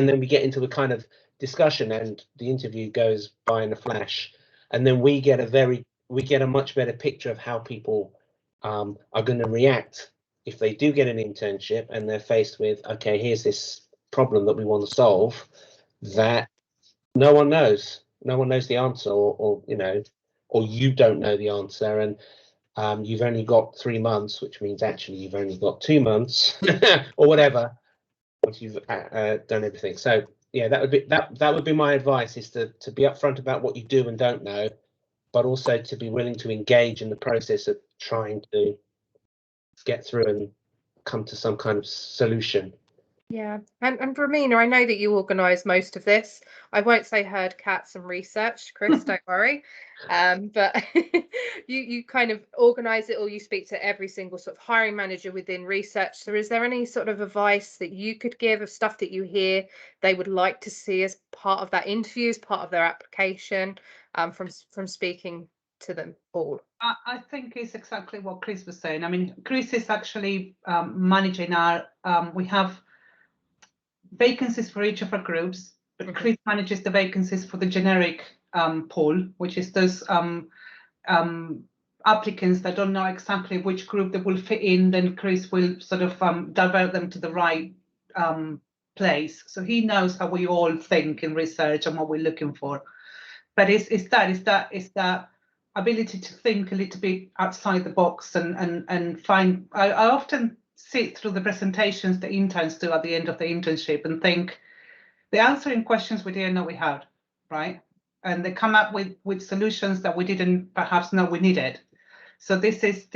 Speaker 3: then we get into a kind of discussion, and the interview goes by in a flash, and then we get a much better picture of how people are going to react if they do get an internship and they're faced with, okay, here's this problem that we want to solve that no one knows the answer, or you don't know the answer, and you've only got 3 months, which means actually you've only got 2 months or whatever, once you've done everything. So yeah, that would be my advice, is to be upfront about what you do and don't know, but also to be willing to engage in the process of trying to get through and come to some kind of solution.
Speaker 1: Yeah, and Romina, I know that you organise most of this. I won't say herd cats and research, Chris, don't worry. But you kind of organise it, or you speak to every single sort of hiring manager within research. So is there any sort of advice that you could give of stuff that you hear they would like to see as part of that interview, as part of their application, from speaking to them all?
Speaker 12: I think it's exactly what Chris was saying. I mean, Chris is actually managing our, we have vacancies for each of our groups, but Chris manages the vacancies for the generic pool, which is those applicants that don't know exactly which group they will fit in. Then Chris will sort of divert them to the right place. So he knows how we all think in research and what we're looking for. But it's that ability to think a little bit outside the box and find. I often sit through the presentations the interns do at the end of the internship and think they're answering questions we didn't know we had, right? And they come up with solutions that we didn't perhaps know we needed. So this is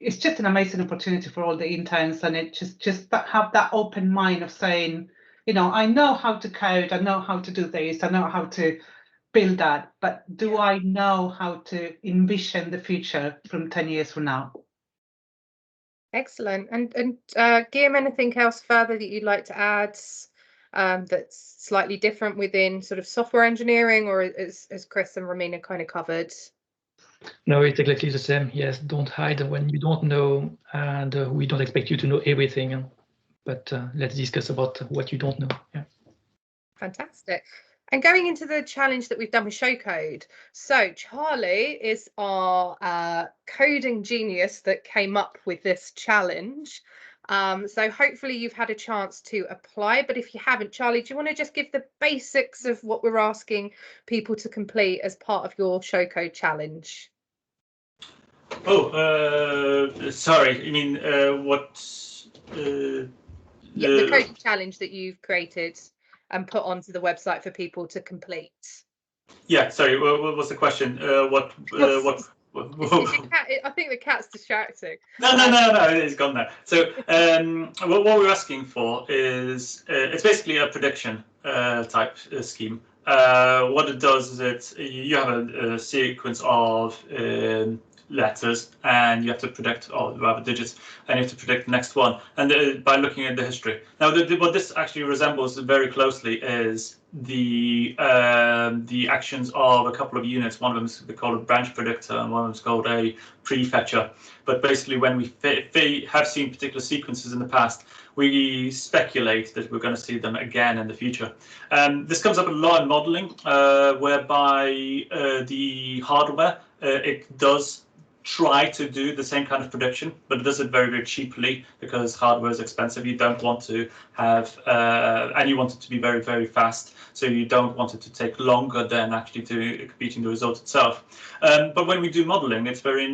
Speaker 12: it's just an amazing opportunity for all the interns, and it just have that open mind of saying, you know, I know how to code, I know how to do this, I know how to build that, but do I know how to envision the future from 10 years from now?
Speaker 1: Excellent. And Gilliam, anything else further that you'd like to add that's slightly different within sort of software engineering, or is Chris and Romina kind of covered?
Speaker 4: No, it's exactly the same. Yes, don't hide when you don't know, and we don't expect you to know everything. But let's discuss about what you don't know. Yeah.
Speaker 1: Fantastic. And going into the challenge that we've done with ShowCode, so Charlie is our coding genius that came up with this challenge. So hopefully you've had a chance to apply, but if you haven't, Charlie, do you want to just give the basics of what we're asking people to complete as part of your ShowCode challenge?
Speaker 2: Oh, sorry, you mean what?
Speaker 1: Yeah, the coding challenge that you've created and put onto the website for people to complete.
Speaker 2: Yeah, sorry, what was the question? What?
Speaker 1: I think the cat's distracting.
Speaker 2: No, it's gone now. So what we're asking for is, it's basically a prediction type scheme. What it does is you have a sequence of letters, and you have to predict, or rather digits, and you have to predict the next one, and by looking at the history. Now, what this actually resembles very closely is the actions of a couple of units. One of them is called a branch predictor, and one of them is called a prefetcher. But basically, when we have seen particular sequences in the past, we speculate that we're going to see them again in the future. This comes up a lot in modeling, whereby the hardware, it does try to do the same kind of prediction, but it does it very, very cheaply because hardware is expensive. You don't want to have, and you want it to be very, very fast. So you don't want it to take longer than actually computing the result itself. But when we do modeling, it's very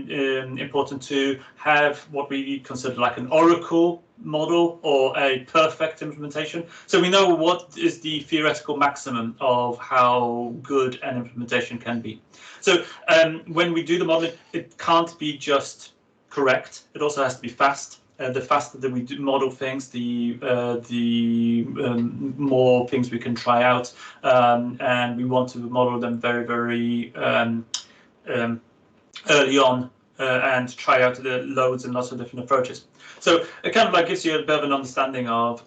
Speaker 2: important to have what we consider like an oracle model or a perfect implementation. So we know what is the theoretical maximum of how good an implementation can be. So when we do the modeling, it can't be just correct. It also has to be fast. The faster that we do model things, the more things we can try out, and we want to model them very, very early on and try out the loads and lots of different approaches. So it kind of like gives you a bit of an understanding of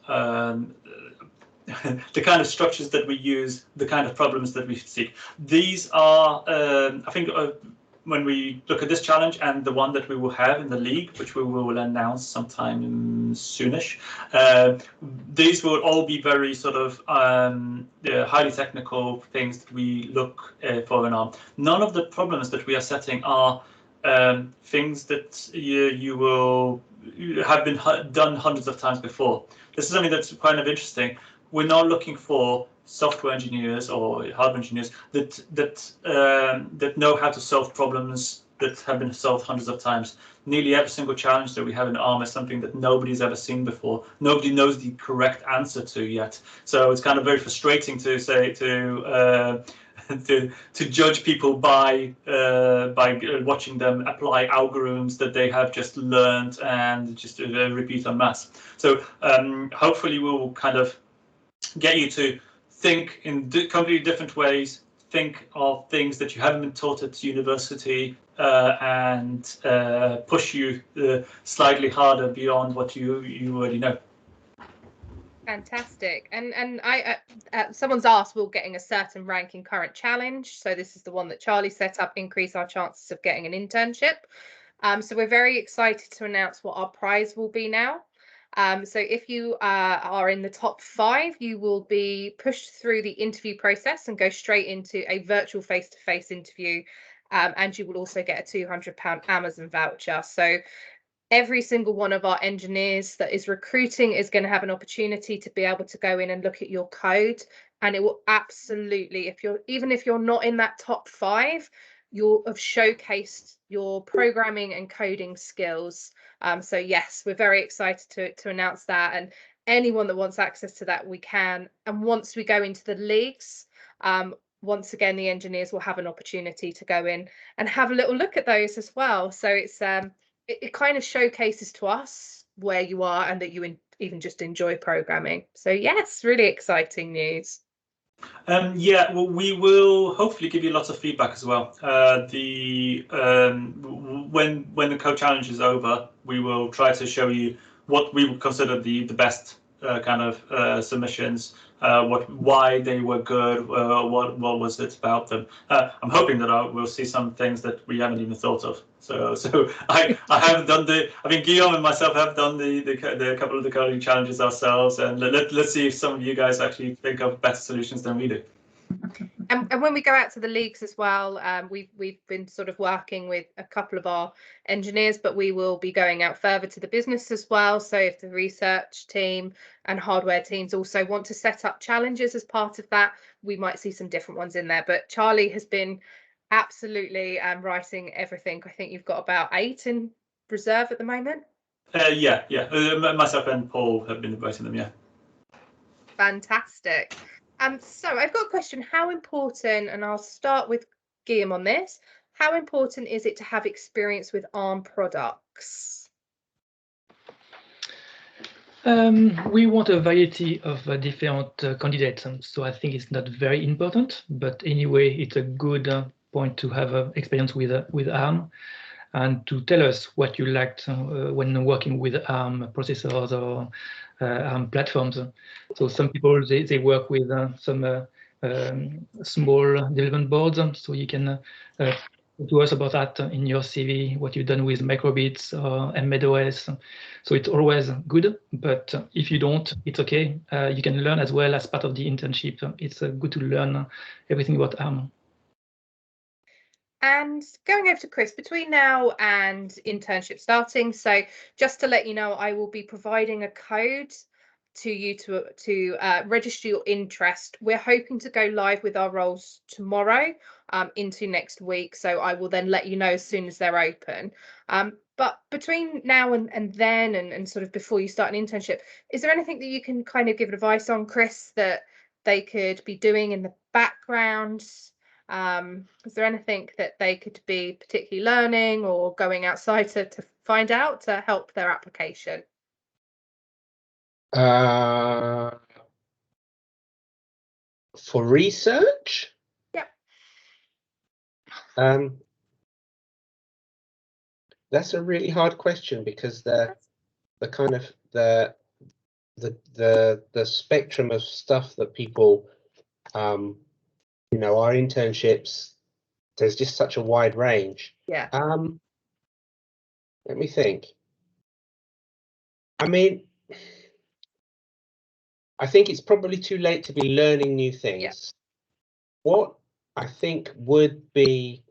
Speaker 2: the kind of structures that we use, the kind of problems that we seek. These are, I think, when we look at this challenge and the one that we will have in the league, which we will announce sometime soonish, these will all be very sort of highly technical things that we look for in ARM. None of the problems that we are setting are things that you will have been done hundreds of times before. This is something that's kind of interesting. We're not looking for software engineers or hardware engineers that know how to solve problems that have been solved hundreds of times. Nearly every single challenge that we have in ARM is something that nobody's ever seen before. Nobody knows the correct answer to yet. So it's kind of very frustrating to say to to judge people by watching them apply algorithms that they have just learned and just repeat en masse. So hopefully we'll kind of get you to think in completely different ways, think of things that you haven't been taught at university, and push you slightly harder beyond what you already know.
Speaker 1: Fantastic. And I someone's asked, will getting a certain rank in current challenge, so this is the one that Charlie set up, increase our chances of getting an internship. So we're very excited to announce what our prize will be now. So if you are in the top 5, you will be pushed through the interview process and go straight into a virtual face-to-face interview, and you will also get a £200 Amazon voucher. So every single one of our engineers that is recruiting is going to have an opportunity to be able to go in and look at your code, and it will absolutely, even if you're not in that top 5, you'll have showcased your programming and coding skills. So yes, we're very excited to announce that, and anyone that wants access to that, we can. And once we go into the leagues, once again, the engineers will have an opportunity to go in and have a little look at those as well. So it's it kind of showcases to us where you are and that you even just enjoy programming. So yes, really exciting news.
Speaker 2: Yeah, well, we will hopefully give you lots of feedback as well. When the code challenge is over, we will try to show you what we would consider the best kind of submissions, why they were good, what was it about them. I'm hoping that we'll see some things that we haven't even thought of. So I haven't done I mean, Guillaume and myself have done the couple of the coding challenges ourselves, and let's see if some of you guys actually think of better solutions than we do.
Speaker 1: And when we go out to the leagues as well, we've been sort of working with a couple of our engineers, but we will be going out further to the business as well. So if the research team and hardware teams also want to set up challenges as part of that, we might see some different ones in there. But Charlie has been absolutely writing everything. I think you've got about 8 in reserve at the moment.
Speaker 2: Yeah. Myself and Paul have been writing them, yeah.
Speaker 1: Fantastic. So I've got a question. How important, and I'll start with Guillaume on this, how important is it to have experience with ARM products?
Speaker 4: We want a variety of different candidates, so I think it's not very important, but anyway, it's a good point to have experience with ARM and to tell us what you liked when working with ARM processors or ARM platforms. So some people, they work with some small development boards, so you can to us about that in your CV, what you've done with microbits or MedOS. So it's always good, but if you don't, it's okay. You can learn as well as part of the internship. It's good to learn everything about ARM.
Speaker 1: And going over to Chris, between now and internship starting, so just to let you know, I will be providing a code to you to register your interest. We're hoping to go live with our roles tomorrow into next week, so I will then let you know as soon as they're open. But between now and then and sort of before you start an internship, is there anything that you can kind of give advice on, Chris, that they could be doing in the background? Is there anything that they could be particularly learning or going outside to find out to help their application?
Speaker 3: For research?
Speaker 1: Yep.
Speaker 3: That's a really hard question because the kind of the spectrum of stuff that people you know, our internships, there's just such a wide range.
Speaker 1: Yeah.
Speaker 3: Let me think. I mean, I think it's probably too late to be learning new things.
Speaker 1: Yeah.
Speaker 3: What I think would be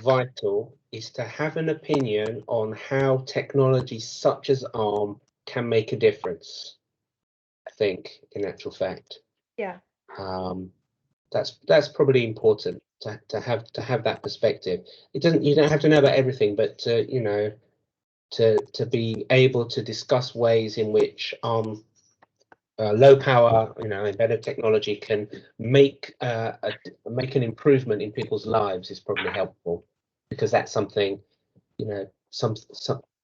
Speaker 3: vital is to have an opinion on how technology such as ARM can make a difference. I think, in actual fact.
Speaker 1: Yeah.
Speaker 3: That's probably important to have that perspective. You don't have to know about everything, but you know, to be able to discuss ways in which ARM low power, embedded technology can make make an improvement in people's lives is probably helpful, because that's something,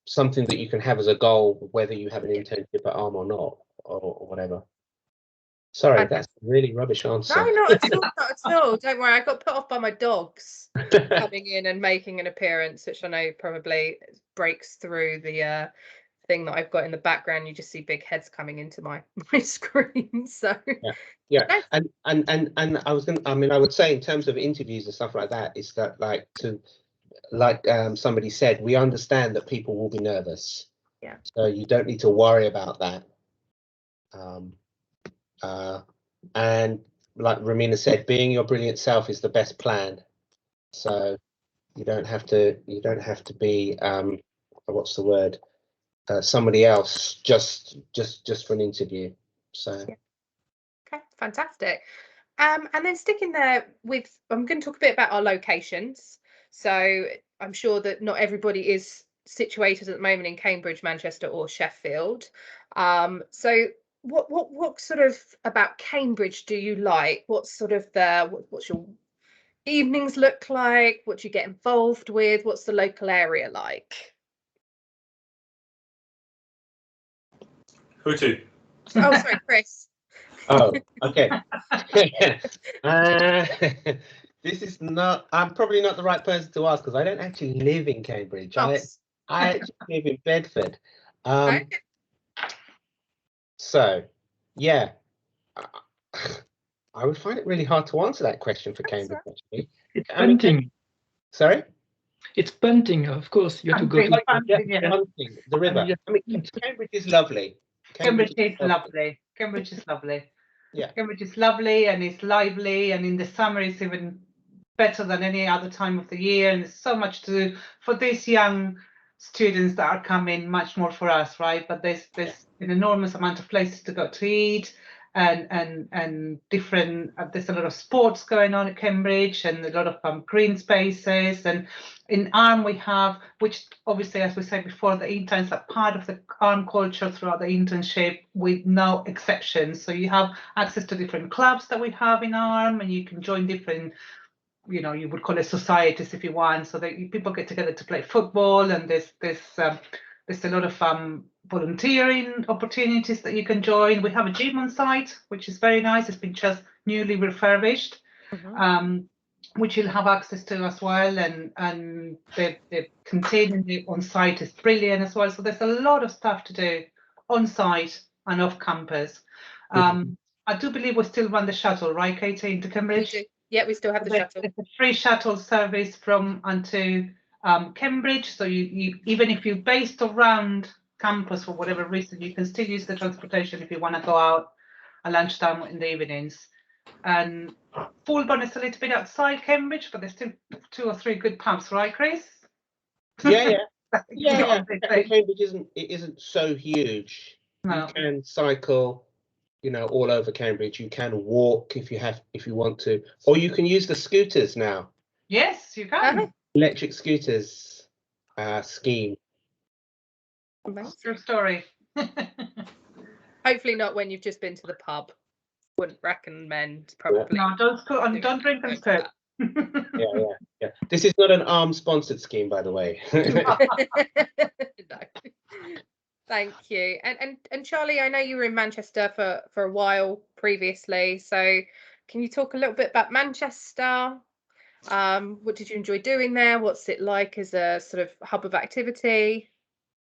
Speaker 3: something that you can have as a goal, whether you have an internship at ARM or not, or whatever. Sorry, that's a really rubbish answer.
Speaker 1: No, not at all, not at all. Don't worry, I got put off by my dogs coming in and making an appearance, which I know probably breaks through the thing that I've got in the background. You just see big heads coming into my screen. So
Speaker 3: yeah. And I was gonna, I would say in terms of interviews and stuff like that, is that somebody said, we understand that people will be nervous.
Speaker 1: Yeah.
Speaker 3: So you don't need to worry about that. And like Romina said, being your brilliant self is the best plan. So you don't have to be what's the word? Somebody else just for an interview. So
Speaker 1: yeah. Okay, fantastic. And then sticking there with, I'm going to talk a bit about our locations. So I'm sure that not everybody is situated at the moment in Cambridge, Manchester, or Sheffield. So what sort of about Cambridge do you like? What's sort of what's your evenings look like? What do you get involved with? What's the local area like?
Speaker 2: Who to?
Speaker 1: Oh, sorry, Chris.
Speaker 3: Oh, okay. This is not, I'm probably not the right person to ask, because I don't actually live in Cambridge. I actually live in Bedford.
Speaker 1: Okay.
Speaker 3: So, yeah, I would find it really hard to answer that question for Cambridge, actually.
Speaker 4: It's punting.
Speaker 3: Sorry?
Speaker 4: It's punting, of course. You have to go to
Speaker 3: punting, the river. Cambridge is lovely.
Speaker 12: Cambridge is lovely. Cambridge is lovely.
Speaker 3: Yeah.
Speaker 12: Cambridge is lovely, and it's lively, and in the summer it's even better than any other time of the year, and there's so much to do for these young students that are coming, much more for us, right? But there's an enormous amount of places to go to eat, and different, there's a lot of sports going on at Cambridge, and a lot of green spaces. And in ARM we have, which obviously, as we said before, the interns are part of the ARM culture throughout the internship with no exceptions. So you have access to different clubs that we have in ARM, and you can join different, you would call it societies if you want, so that people get together to play football, and there's a lot of volunteering opportunities that you can join. We have a gym on site, which is very nice. It's been just newly refurbished, which you'll have access to as well, and the canteen on site is brilliant as well. So there's a lot of stuff to do on site and off campus. I do believe we still run the shuttle, right, Katie, into Cambridge?
Speaker 1: We do. Yeah, we still have the shuttle.
Speaker 12: It's a free shuttle service from and to Cambridge. So you even if you're based around campus for whatever reason, you can still use the transportation if you want to go out at lunchtime in the evenings. And Fulbourn is a little bit outside Cambridge, but there's still 2 or 3 good pubs, right, Chris?
Speaker 3: Yeah. Cambridge isn't so huge.
Speaker 12: No.
Speaker 3: You can cycle, all over Cambridge. You can walk if you want to, or you can use the scooters now.
Speaker 12: Yes, you can.
Speaker 3: Electric scooters scheme.
Speaker 12: True story.
Speaker 1: Hopefully not when you've just been to the pub. Wouldn't recommend, probably.
Speaker 12: No, don't drink and scoot.
Speaker 3: Yeah. This is not an ARM sponsored scheme, by the way.
Speaker 1: No. Thank you. And Charlie, I know you were in Manchester for a while previously, so can you talk a little bit about Manchester? What did you enjoy doing there? What's it like as a sort of hub of activity?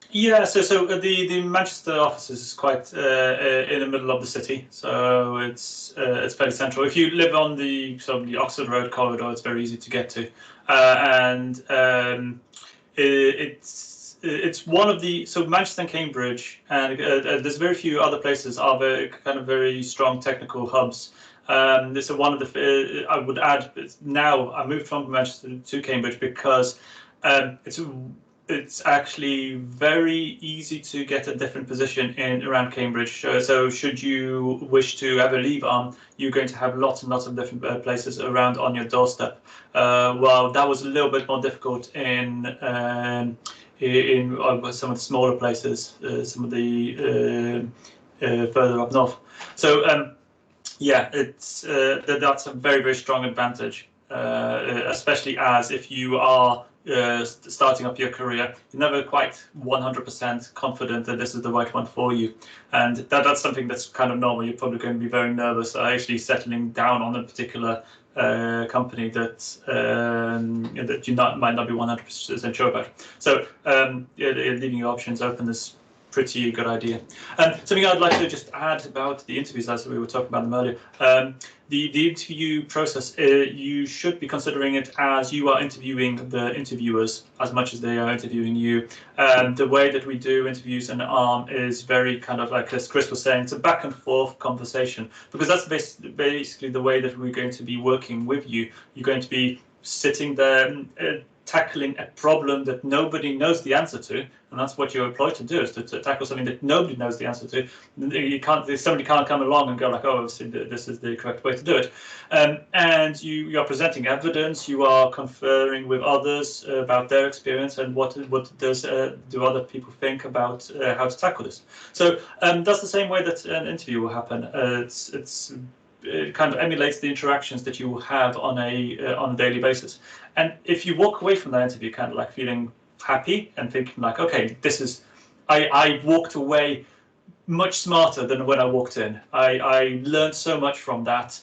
Speaker 2: Yeah, so the Manchester office is quite in the middle of the city, so it's fairly central. If you live on the Oxford Road corridor, it's very easy to get to, and it's one of the, so Manchester and Cambridge, and there's very few other places are very strong technical hubs. This is one of the, I would add, now I moved from Manchester to Cambridge because it's actually very easy to get a different position in around Cambridge. So should you wish to ever leave ARM, you're going to have lots and lots of different places around on your doorstep. Well, that was a little bit more difficult in some of the smaller places, some of the further up north. So yeah, it's that's a very, very strong advantage, especially as if you are starting up your career, you're never quite 100% confident that this is the right one for you, and that's something that's kind of normal. You're probably going to be very nervous actually settling down on a particular company that you might not be 100% sure about. So yeah, leaving your options open is pretty good idea. Something I'd like to just add about the interviews, as we were talking about them earlier. The interview process, you should be considering it as you are interviewing the interviewers as much as they are interviewing you. The way that we do interviews in ARM is very kind of like, as Chris was saying, it's a back and forth conversation, because that's basically the way that we're going to be working with you. You're going to be sitting there tackling a problem that nobody knows the answer to, and that's what you're employed to do, is to tackle something that nobody knows the answer to. Somebody can't come along and go like, oh, this is the correct way to do it. And you are presenting evidence, you are conferring with others about their experience and what do other people think about how to tackle this. So that's the same way that an interview will happen. It kind of emulates the interactions that you will have on a daily basis. And if you walk away from that interview kind of like feeling happy and thinking like, okay, I walked away much smarter than when I walked in. I learned so much from that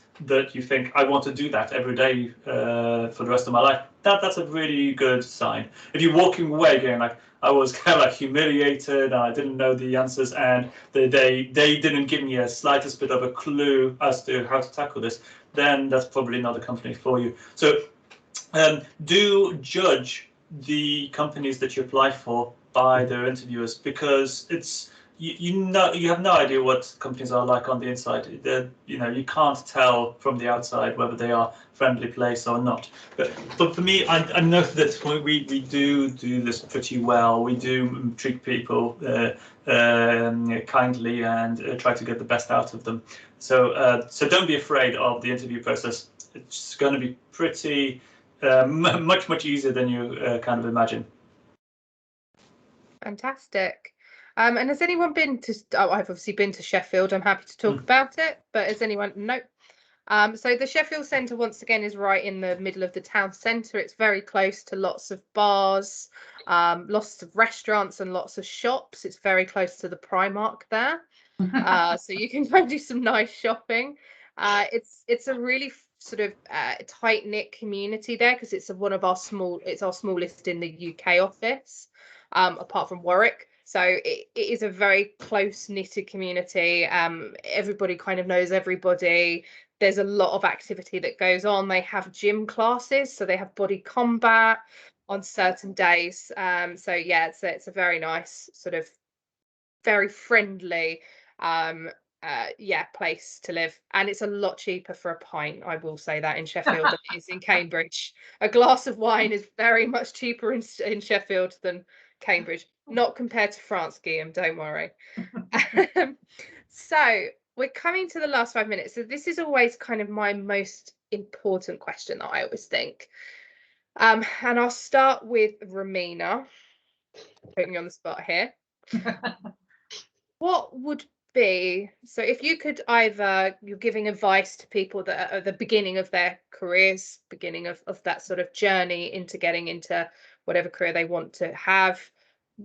Speaker 2: you think I want to do that every day for the rest of my life. That's a really good sign. If you're walking away going like, I was kind of like humiliated, and I didn't know the answers, and they didn't give me a slightest bit of a clue as to how to tackle this, then that's probably not a company for you. So do judge the companies that you apply for by their interviewers, because it's you have no idea what companies are like on the inside. You can't tell from the outside whether they are a friendly place or not. But for me, I know that we do this pretty well. We do treat people kindly and try to get the best out of them. So don't be afraid of the interview process. It's going to be pretty much easier than you kind of imagine.
Speaker 1: Fantastic. And has anyone been to, I've obviously been to Sheffield, I'm happy to talk about it, but has anyone, nope. So the Sheffield Centre, once again, is right in the middle of the town centre. It's very close to lots of bars, lots of restaurants and lots of shops. It's very close to the Primark there. So you can go do some nice shopping. It's a really sort of tight-knit community there, because it's our smallest in the UK office, apart from Warwick. So it is a very close-knitted community. Everybody kind of knows everybody. There's a lot of activity that goes on. They have gym classes, so they have body combat on certain days. So yeah, it's a very nice, sort of very friendly place to live, and it's a lot cheaper for a pint, I will say that, in Sheffield than it is in Cambridge. A glass of wine is very much cheaper in Sheffield than Cambridge, not compared to France, Guillaume, don't worry. So we're coming to the last 5 minutes, so this is always kind of my most important question that I always think, and I'll start with Romina, putting you on the spot here. What would be, so if you could, either you're giving advice to people that are at the beginning of their careers, beginning of that sort of journey into getting into whatever career they want to have,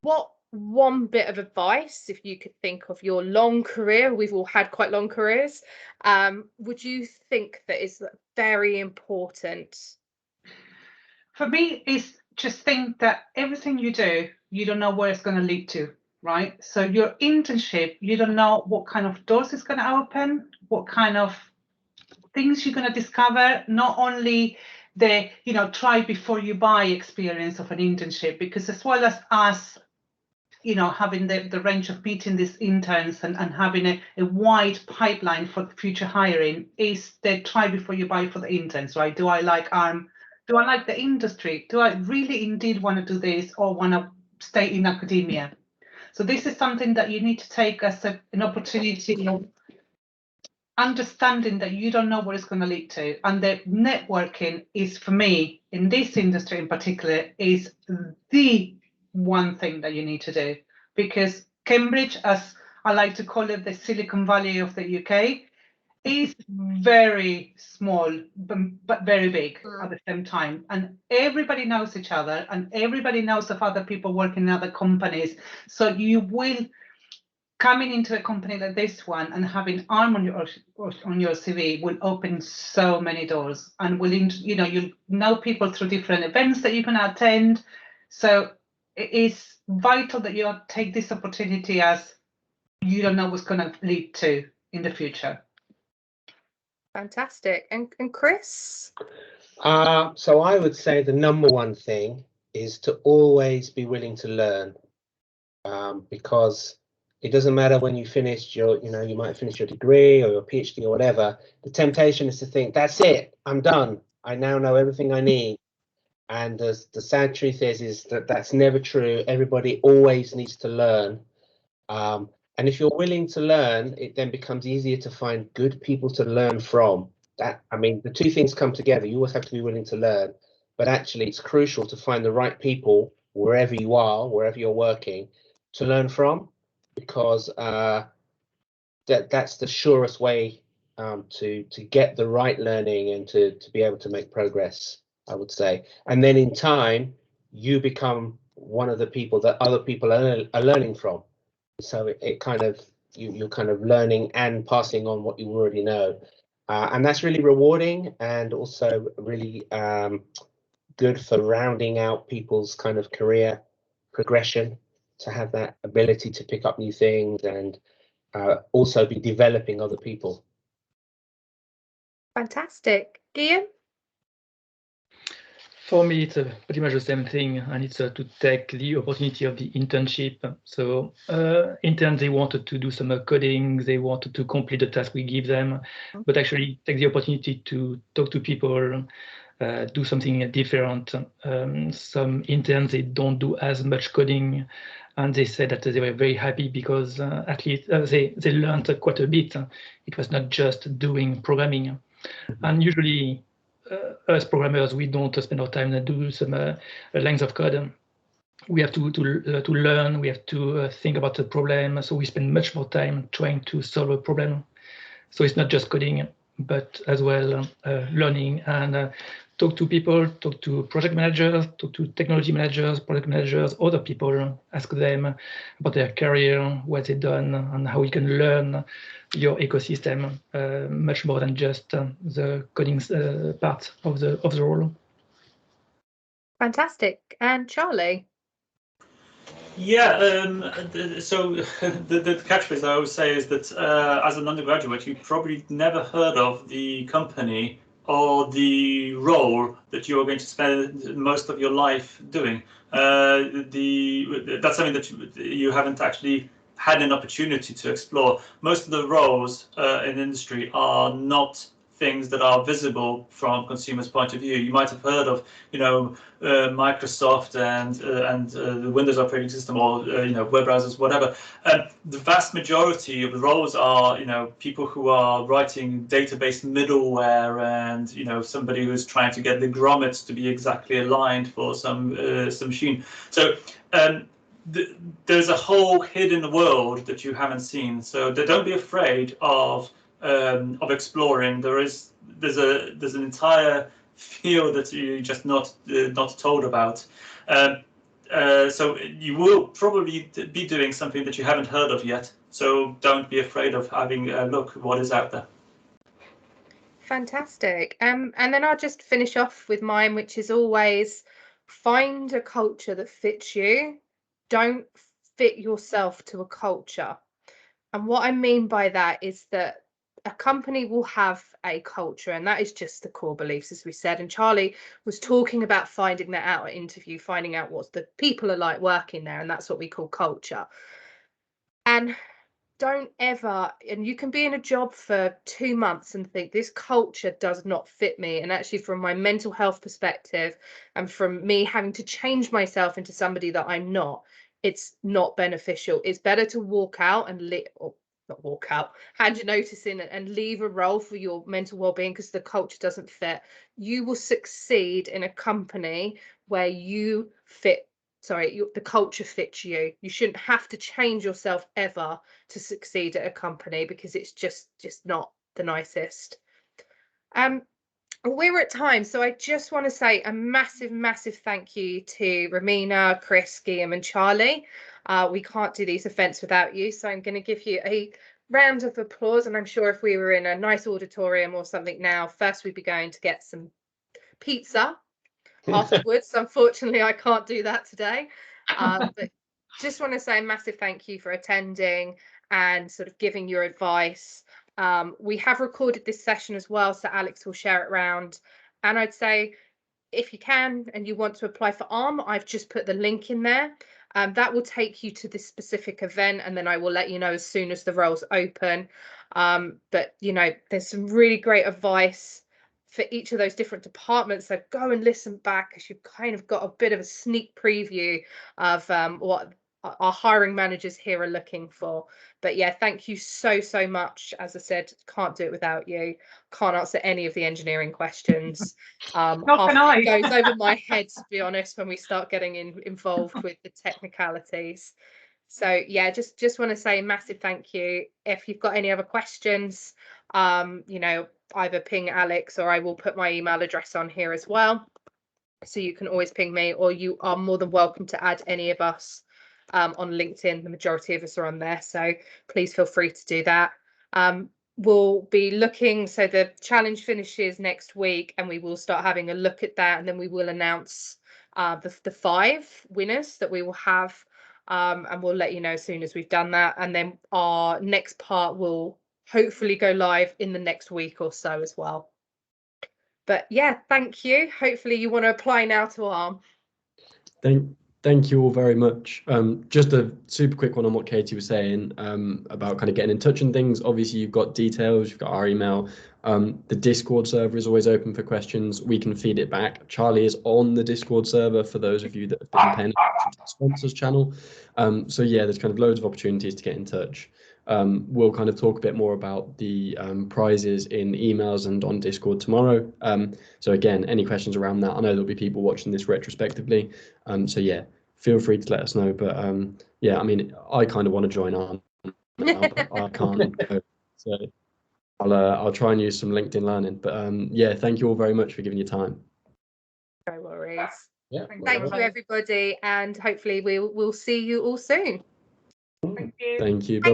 Speaker 1: what one bit of advice, if you could think of your long career, we've all had quite long careers, would you think that is very important?
Speaker 12: For me, it's just think that everything you do, you don't know where it's going to lead to. Right, so your internship, you don't know what kind of doors it's going to open, what kind of things you're going to discover. Not only the try before you buy experience of an internship, because as well as us, having the range of meeting these interns and having a wide pipeline for future hiring, is the try before you buy for the interns. Right? Do I like ARM? Do I like the industry? Do I really indeed want to do this, or want to stay in academia? So this is something that you need to take as an opportunity of understanding that you don't know what it's going to lead to. And the networking is, for me, in this industry in particular, is the one thing that you need to do. Because Cambridge, as I like to call it the Silicon Valley of the UK, is very small, but very big at the same time. And everybody knows each other, and everybody knows of other people working in other companies. So you will, coming into a company like this one and having ARM on your CV will open so many doors, and will, you know people through different events that you can attend. So it is vital that you take this opportunity, as you don't know what's going to lead to in the future.
Speaker 1: Fantastic. And Chris?
Speaker 3: So I would say the number one thing is to always be willing to learn, because it doesn't matter when you finished you might finish your degree or your PhD or whatever. The temptation is to think, that's it, I'm done, I now know everything I need. And the sad truth is that that's never true. Everybody always needs to learn. And if you're willing to learn, it then becomes easier to find good people to learn from. The two things come together. You always have to be willing to learn, but actually it's crucial to find the right people wherever you are, wherever you're working, to learn from, because that's the surest way to get the right learning and to be able to make progress, I would say. And then in time, you become one of the people that other people are learning from. So it kind of, you're kind of learning and passing on what you already know. And that's really rewarding, and also really good for rounding out people's kind of career progression, to have that ability to pick up new things and also be developing other people.
Speaker 1: Fantastic. Gilliam?
Speaker 4: For me, it's pretty much the same thing, and it's to take the opportunity of the internship. So interns, they wanted to do some coding, they wanted to complete the task we give them, but actually take the opportunity to talk to people, do something different. Some interns, they don't do as much coding, and they said that they were very happy because at least they learned quite a bit. It was not just doing programming. And usually, us programmers, we don't spend our time to do some length of code. We have to learn, we have to think about the problem, so we spend much more time trying to solve a problem. So it's not just coding, but as well learning and talk to people, talk to project managers, talk to technology managers, product managers, other people, ask them about their career, what they've done, and how you can learn your ecosystem much more than just the coding part of the role.
Speaker 1: Fantastic. And Charlie?
Speaker 2: Yeah, so the catchphrase I always say is that as an undergraduate, you probably never heard of the company or the role that you're going to spend most of your life doing. That's something that you haven't actually had an opportunity to explore. Most of the roles in industry are not things that are visible from consumers' point of view. You might have heard of, Microsoft and the Windows operating system, or web browsers, whatever. The vast majority of the roles are, people who are writing database middleware, and somebody who's trying to get the grommets to be exactly aligned for some machine. So there's a whole hidden world that you haven't seen. So don't be afraid of exploring. There's an entire field that you're just not told about. So you will probably be doing something that you haven't heard of yet. So don't be afraid of having a look what is out there.
Speaker 1: Fantastic. And then I'll just finish off with mine, which is always find a culture that fits you. Don't fit yourself to a culture. And what I mean by that is that a company will have a culture, and that is just the core beliefs, as we said. And Charlie was talking about finding that out at interview, finding out what the people are like working there, and that's what we call culture. And don't ever, and you can be in a job for 2 months and think this culture does not fit me. And actually, from my mental health perspective, and from me having to change myself into somebody that I'm not, it's not beneficial. It's better to walk out and hand your notice in and leave a role for your mental well-being because the culture doesn't fit. You will succeed in a company where you fit the culture fits you. You shouldn't have to change yourself ever to succeed at a company, because it's just not the nicest. We're at time, so I just want to say a massive thank you to Romina, Chris, Gilliam and Charlie. We can't do these events without you, so I'm going to give you a round of applause, and I'm sure if we were in a nice auditorium or something now, first we'd be going to get some pizza afterwards. Unfortunately, I can't do that today, but just want to say a massive thank you for attending and sort of giving your advice. We have recorded this session as well, so Alex will share it around. And I'd say, if you can and you want to apply for ARM, I've just put the link in there. That will take you to this specific event, and then I will let you know as soon as the roles open. But you know, there's some really great advice for each of those different departments, so go and listen back, because you've kind of got a bit of a sneak preview of what our hiring managers here are looking for. But yeah, thank you so much. As I said, can't do it without you. Can't answer any of the engineering questions. Half it goes over my head, to be honest, when we start getting involved with the technicalities. So yeah, just want to say a massive thank you. If you've got any other questions, you know, either ping Alex, or I will put my email address on here as well, so you can always ping me, or you are more than welcome to add any of us on LinkedIn. The majority of us are on there, so please feel free to do that. We'll be looking, so the challenge finishes next week, and we will start having a look at that, and then we will announce the 5 winners that we will have, and we'll let you know as soon as we've done that. And then our next part will hopefully go live in the next week or so as well. But yeah, thank you. Hopefully you want to apply now to ARM.
Speaker 13: Thank you all very much. Just a super quick one on what Katie was saying about kind of getting in touch and things. Obviously, you've got details, you've got our email. The Discord server is always open for questions. We can feed it back. Charlie is on the Discord server for those of you that have been paying attention to the sponsors channel. So yeah, there's kind of loads of opportunities to get in touch. We'll kind of talk a bit more about the prizes in emails and on Discord tomorrow. So again, any questions around that? I know there'll be people watching this retrospectively. So yeah, feel free to let us know. But yeah, I mean, I kind of want to join on, but I can't go. So I'll try and use some LinkedIn Learning. But yeah, thank you all very much for giving your time.
Speaker 1: No worries.
Speaker 13: Yeah,
Speaker 1: thank you, everybody, and hopefully we'll see you all soon.
Speaker 12: Thank you.
Speaker 13: Thank you.